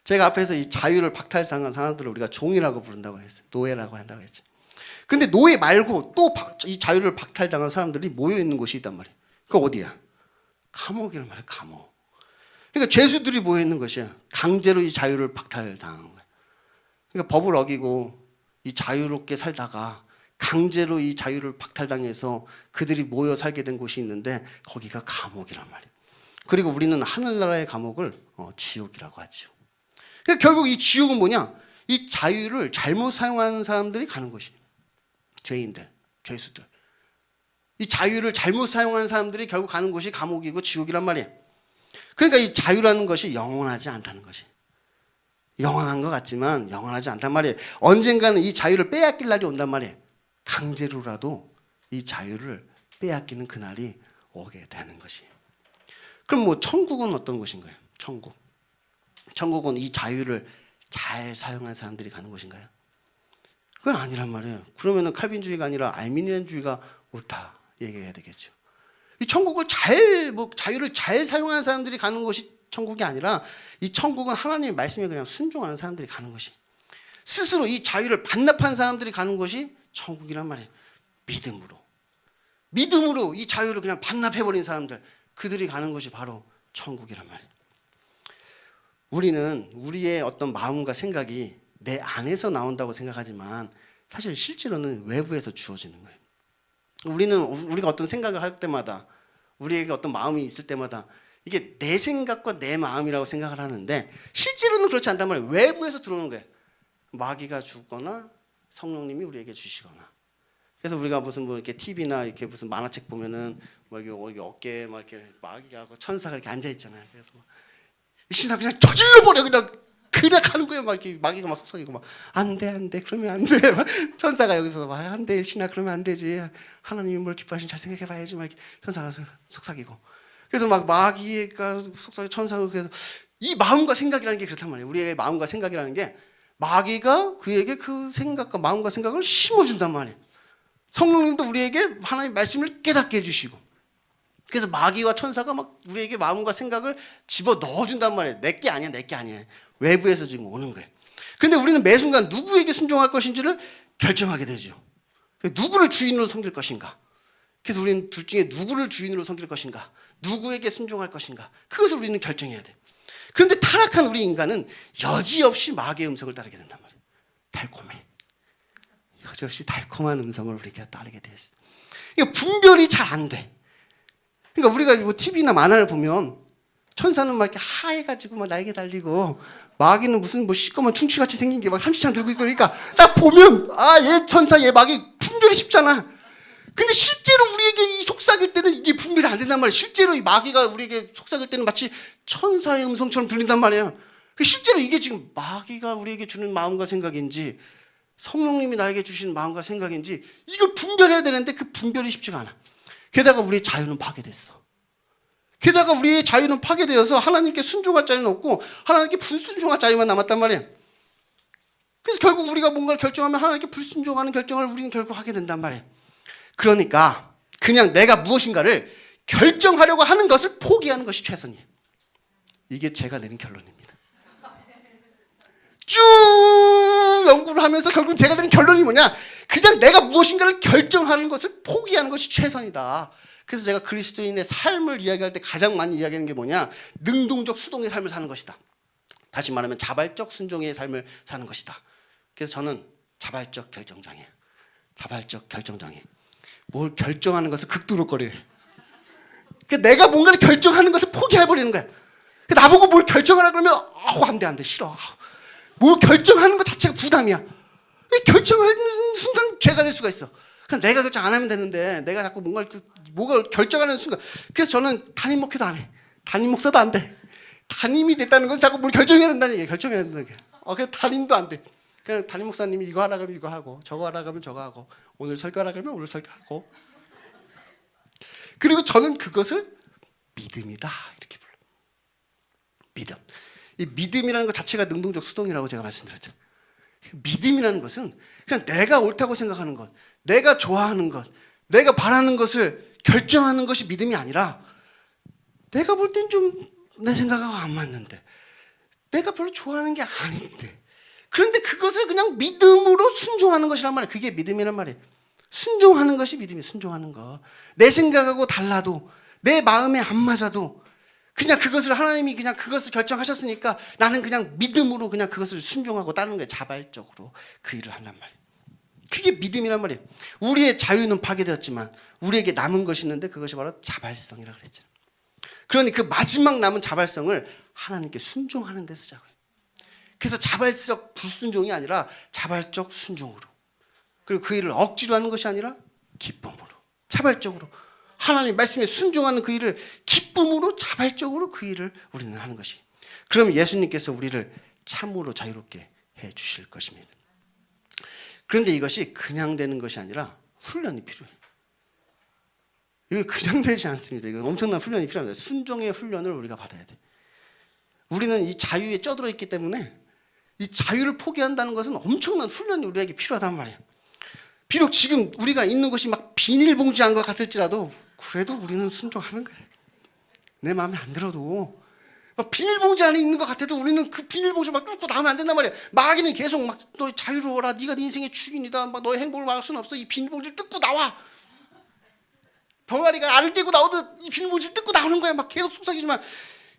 제가 앞에서 이 자유를 박탈당한 사람들을 우리가 종이라고 부른다고 했어요. 노예라고 한다고 했죠. 그런데 노예 말고 또 이 자유를 박탈당한 사람들이 모여 있는 곳이 있단 말이에요. 그거 어디야? 감옥이란 말이에요. 감옥. 그러니까 죄수들이 모여 있는 것이야. 강제로 이 자유를 박탈당한 거야. 그러니까 법을 어기고 이 자유롭게 살다가 강제로 이 자유를 박탈당해서 그들이 모여 살게 된 곳이 있는데 거기가 감옥이란 말이에요. 그리고 우리는 하늘나라의 감옥을 지옥이라고 하죠. 그러니까 결국 이 지옥은 뭐냐? 이 자유를 잘못 사용하는 사람들이 가는 곳이에요. 죄인들, 죄수들. 이 자유를 잘못 사용하는 사람들이 결국 가는 곳이 감옥이고 지옥이란 말이에요. 그러니까 이 자유라는 것이 영원하지 않다는 것이. 영원한 것 같지만 영원하지 않단 말이에요. 언젠가는 이 자유를 빼앗길 날이 온단 말이에요. 강제로라도 이 자유를 빼앗기는 그날이 오게 되는 것이에요. 그럼 뭐 천국은 어떤 곳인가요? 천국. 천국은 이 자유를 잘 사용한 사람들이 가는 곳인가요? 그건 아니란 말이에요. 그러면은 칼빈주의가 아니라 알미니안주의가 옳다 얘기해야 되겠죠. 이 천국을 자유를 잘 사용하는 사람들이 가는 곳이 천국이 아니라 이 천국은 하나님의 말씀에 그냥 순종하는 사람들이 가는 것이, 스스로 이 자유를 반납한 사람들이 가는 것이 천국이란 말이에요. 믿음으로 이 자유를 그냥 반납해버린 사람들, 그들이 가는 것이 바로 천국이란 말이에요. 우리는 우리의 어떤 마음과 생각이 내 안에서 나온다고 생각하지만 사실 실제로는 외부에서 주어지는 거예요. 우리가 어떤 생각을 할 때마다, 우리에게 어떤 마음이 있을 때마다 이게 내 생각과 내 마음이라고 생각을 하는데 실제로는 그렇지 않단 말이에요. 외부에서 들어오는 거예요. 마귀가 주거나 성령님이 우리에게 주시거나. 그래서 우리가 무슨 뭐 이렇게 TV나 이렇게 무슨 만화책 보면은 뭐 여기 어깨에 막 이렇게 마귀하고 천사가 이렇게 앉아 있잖아요. 그래서 막 신나 그냥 저질러버려 그냥 가는 거예요. 막 이렇게 마귀가 막 속삭이고 막 안 돼 그러면 안 돼. 천사가 여기서 막 안 돼 신나 그러면 안 되지. 하나님이 뭘 기뻐하시는지 잘 생각해봐야지. 막 이렇게 천사가 속삭이고. 그래서 막 마귀가 속삭이 천사가 그래서 이 마음과 생각이라는 게 그렇단 말이에요. 우리의 마음과 생각이라는 게 마귀가 그에게 그 생각과 마음과 생각을 심어준단 말이에요. 성령님도 우리에게 하나님의 말씀을 깨닫게 해주시고, 그래서 마귀와 천사가 막 우리에게 마음과 생각을 집어 넣어준단 말이에요. 내게 아니야. 외부에서 지금 오는 거예요. 그런데 우리는 매 순간 누구에게 순종할 것인지를 결정하게 되죠. 누구를 주인으로 섬길 것인가 그래서 우리는 둘 중에 누구를 주인으로 섬길 것인가, 누구에게 순종할 것인가, 그것을 우리는 결정해야 돼. 그런데 타락한 우리 인간은 여지없이 마귀의 음성을 따르게 된단 말이에요. 달콤해. 여지없이 달콤한 음성을 우리가 따르게 돼 있어. 그러니까 분별이 잘 안 돼. 그러니까 우리가 뭐 TV나 만화를 보면 천사는 막 이렇게 하얘가지고 막 날개 달리고, 마귀는 무슨 뭐 시꺼먼 충치같이 생긴 게 막 삼시창 들고 있고, 그러니까 딱 보면 얘 천사 얘 마귀 분별이 쉽잖아. 근데 실제로 우리에게 이 속삭일 때는 이게 분별이 안 된단 말이에요. 실제로 이 마귀가 우리에게 속삭일 때는 마치 천사의 음성처럼 들린단 말이에요. 실제로 이게 지금 마귀가 우리에게 주는 마음과 생각인지 성령님이 나에게 주신 마음과 생각인지 이걸 분별해야 되는데 그 분별이 쉽지가 않아. 게다가 우리의 자유는 파괴됐어. 게다가 우리의 자유는 파괴되어서 하나님께 순종할 자유는 없고 하나님께 불순종할 자유만 남았단 말이에요. 그래서 결국 우리가 뭔가를 결정하면 하나님께 불순종하는 결정을 우리는 결국 하게 된단 말이에요. 그러니까 그냥 내가 무엇인가를 결정하려고 하는 것을 포기하는 것이 최선이에요. 이게 제가 내린 결론입니다. 쭉 연구를 하면서 결국 제가 내린 결론이 뭐냐, 그냥 내가 무엇인가를 결정하는 것을 포기하는 것이 최선이다. 그래서 제가 그리스도인의 삶을 이야기할 때 가장 많이 이야기하는 게 뭐냐, 능동적 수동의 삶을 사는 것이다. 다시 말하면 자발적 순종의 삶을 사는 것이다. 그래서 저는 자발적 결정장애예요. 자발적 결정장애. 뭘 결정하는 것을 극도로거려요. 그러니까 내가 뭔가를 결정하는 것을 포기해버리는 거야. 나보고 뭘 결정하라 그러면 안 돼 싫어. 뭘 결정하는 것 자체가 부담이야. 결정하는 순간 죄가 될 수가 있어. 그냥 내가 결정 안 하면 되는데 내가 자꾸 뭔가 결정하는 순간. 그래서 저는 담임 목회도 안 해. 담임 목사도 안 돼. 담임이 됐다는 건 자꾸 뭘 결정해야 된다는 얘기야. 결정해야 된다는 게. 그래서 담임도 안 돼. 그냥 담임 목사님이 이거 하라 그러면 이거 하고, 저거 하라 그러면 저거 하고, 오늘 설교하라 그러면 오늘 설교하고. 그리고 저는 그것을 믿음이다 이렇게 불러요. 믿음. 이 믿음이라는 것 자체가 능동적 수동이라고 제가 말씀드렸죠. 믿음이라는 것은 그냥 내가 옳다고 생각하는 것, 내가 좋아하는 것, 내가 바라는 것을 결정하는 것이 믿음이 아니라, 내가 볼 땐 좀 내 생각하고 안 맞는데, 내가 별로 좋아하는 게 아닌데, 그런데 그것을 그냥 믿음으로 순종하는 것이란 말이에요. 그게 믿음이란 말이에요. 순종하는 것이 믿음이에요. 순종하는 거. 내 생각하고 달라도, 내 마음에 안 맞아도 그냥 그것을 하나님이 그냥 그것을 결정하셨으니까 나는 그냥 믿음으로 그냥 그것을 순종하고 따르는 거예요. 자발적으로 그 일을 한단 말이에요. 그게 믿음이란 말이에요. 우리의 자유는 파괴되었지만 우리에게 남은 것이 있는데 그것이 바로 자발성이라고 그랬죠. 그러니 그 마지막 남은 자발성을 하나님께 순종하는 데 쓰자고요. 그래서 자발적 불순종이 아니라 자발적 순종으로, 그리고 그 일을 억지로 하는 것이 아니라 기쁨으로, 자발적으로 하나님 말씀에 순종하는 그 일을 기쁨으로 자발적으로 그 일을 우리는 하는 것이. 그러면 예수님께서 우리를 참으로 자유롭게 해 주실 것입니다. 그런데 이것이 그냥 되는 것이 아니라 훈련이 필요해요. 이거 그냥 되지 않습니다. 이거 엄청난 훈련이 필요합니다. 순종의 훈련을 우리가 받아야 돼. 우리는 이 자유에 쩌들어 있기 때문에 이 자유를 포기한다는 것은 엄청난 훈련이 우리에게 필요하단 말이에요. 비록 지금 우리가 있는 것이 막 비닐봉지한 것 같을지라도 그래도 우리는 순종하는 거예요. 내 마음에 안 들어도 막 비닐봉지 안에 있는 것 같아도 우리는 그 비닐봉지 막 뚫고 나오면 안 된단 말이에요. 마귀는 계속 막 너 자유로워라, 네가 네 인생의 주인이다, 막 너의 행복을 막을 수는 없어, 이 비닐봉지를 뜯고 나와. 병아리가 알을 떼고 나오듯 이 비닐봉지를 뜯고 나오는 거야. 막 계속 속삭이지만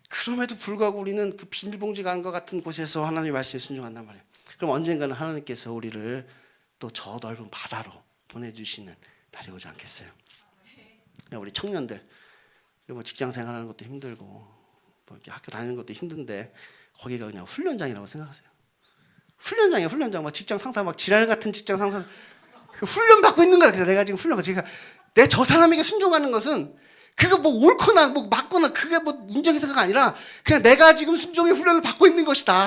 그럼에도 불구하고 우리는 그 비닐봉지가 한 것 같은 곳에서 하나님의 말씀에 순종한단 말이에요. 그럼 언젠가는 하나님께서 우리를 또 저 넓은 바다로 보내주시는 날이 오지 않겠어요? 우리 청년들, 뭐 직장 생활하는 것도 힘들고 뭐 이렇게 학교 다니는 것도 힘든데 거기가 그냥 훈련장이라고 생각하세요. 훈련장이에요. 훈련장. 막 직장 상사 막 지랄 같은 직장 상사 훈련 받고 있는 거야. 그래서 내가 지금 훈련 받고, 제가 내 저 사람에게 순종하는 것은 그거 뭐 옳거나 뭐 맞거나 그게 뭐 인정해서가 아니라 그냥 내가 지금 순종의 훈련을 받고 있는 것이다.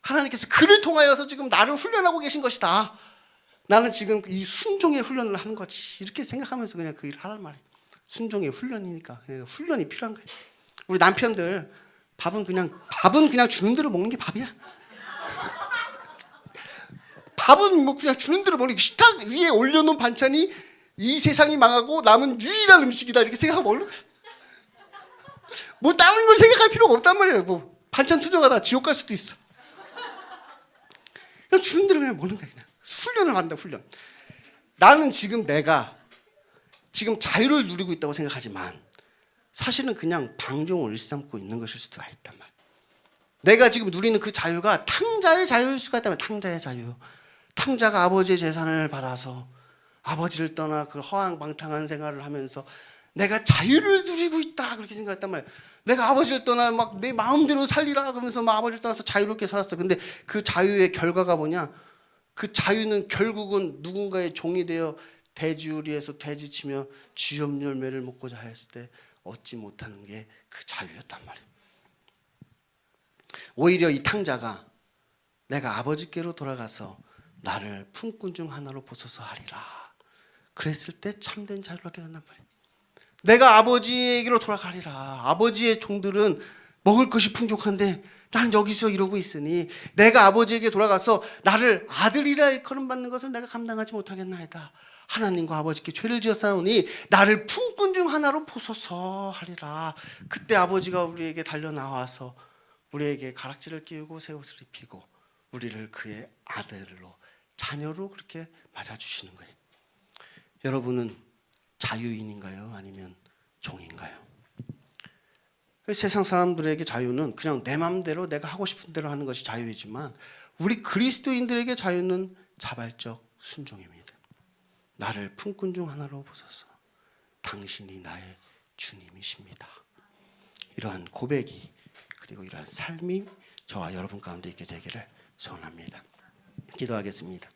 하나님께서 그를 통하여서 지금 나를 훈련하고 계신 것이다. 나는 지금 이 순종의 훈련을 하는 거지. 이렇게 생각하면서 그냥 그 일을 하란 말이에요. 순종의 훈련이니까 훈련이 필요한 거예요. 우리 남편들 밥은 그냥 주는 대로 먹는 게 밥이야. 밥은 뭐 그냥 주는 대로 먹는 게, 식탁 위에 올려놓은 반찬이 이 세상이 망하고 남은 유일한 음식이다 이렇게 생각하고 먹는 거야. 뭘 다른 걸 생각할 필요가 없단 말이에요. 뭐 반찬 투정하다 지옥 갈 수도 있어. 그냥 주는 대로 그냥 먹는 거야. 그냥 훈련을 한다. 훈련. 나는 지금 내가 지금 자유를 누리고 있다고 생각하지만 사실은 그냥 방종을 일삼고 있는 것일 수도 있단 말이에요. 내가 지금 누리는 그 자유가 탕자의 자유일 수가 있다면 탕자의 자유. 탕자가 아버지의 재산을 받아서 아버지를 떠나 그 허황방탕한 생활을 하면서 내가 자유를 누리고 있다 그렇게 생각했단 말이에요. 내가 아버지를 떠나 막 내 마음대로 살리라 그러면서 막 아버지를 떠나서 자유롭게 살았어. 근데 그 자유의 결과가 뭐냐? 그 자유는 결국은 누군가의 종이 되어 돼지우리에서 돼지치며 쥐염 열매를 먹고자 하였을 때 얻지 못하는 게 그 자유였단 말이에요. 오히려 이 탕자가 내가 아버지께로 돌아가서 나를 품꾼 중 하나로 보소서 하리라 그랬을 때 참된 자유를 얻게 된단 말이에요. 내가 아버지에게로 돌아가리라. 아버지의 종들은 먹을 것이 풍족한데 난 여기서 이러고 있으니 내가 아버지에게 돌아가서 나를 아들이라 일컬음받는 것을 내가 감당하지 못하겠나이다. 하나님과 아버지께 죄를 지었사오니 나를 품꾼 중 하나로 보소서 하리라. 그때 아버지가 우리에게 달려나와서 우리에게 가락지를 끼우고 새 옷을 입히고 우리를 그의 아들로 자녀로 그렇게 맞아주시는 거예요. 여러분은 자유인인가요? 아니면 종인가요? 세상 사람들에게 자유는 그냥 내 마음대로 내가 하고 싶은 대로 하는 것이 자유이지만 우리 그리스도인들에게 자유는 자발적 순종입니다. 나를 품꾼 중 하나로 보소서. 당신이 나의 주님이십니다. 이러한 고백이 그리고 이러한 삶이 저와 여러분 가운데 있게 되기를 소원합니다. 기도하겠습니다.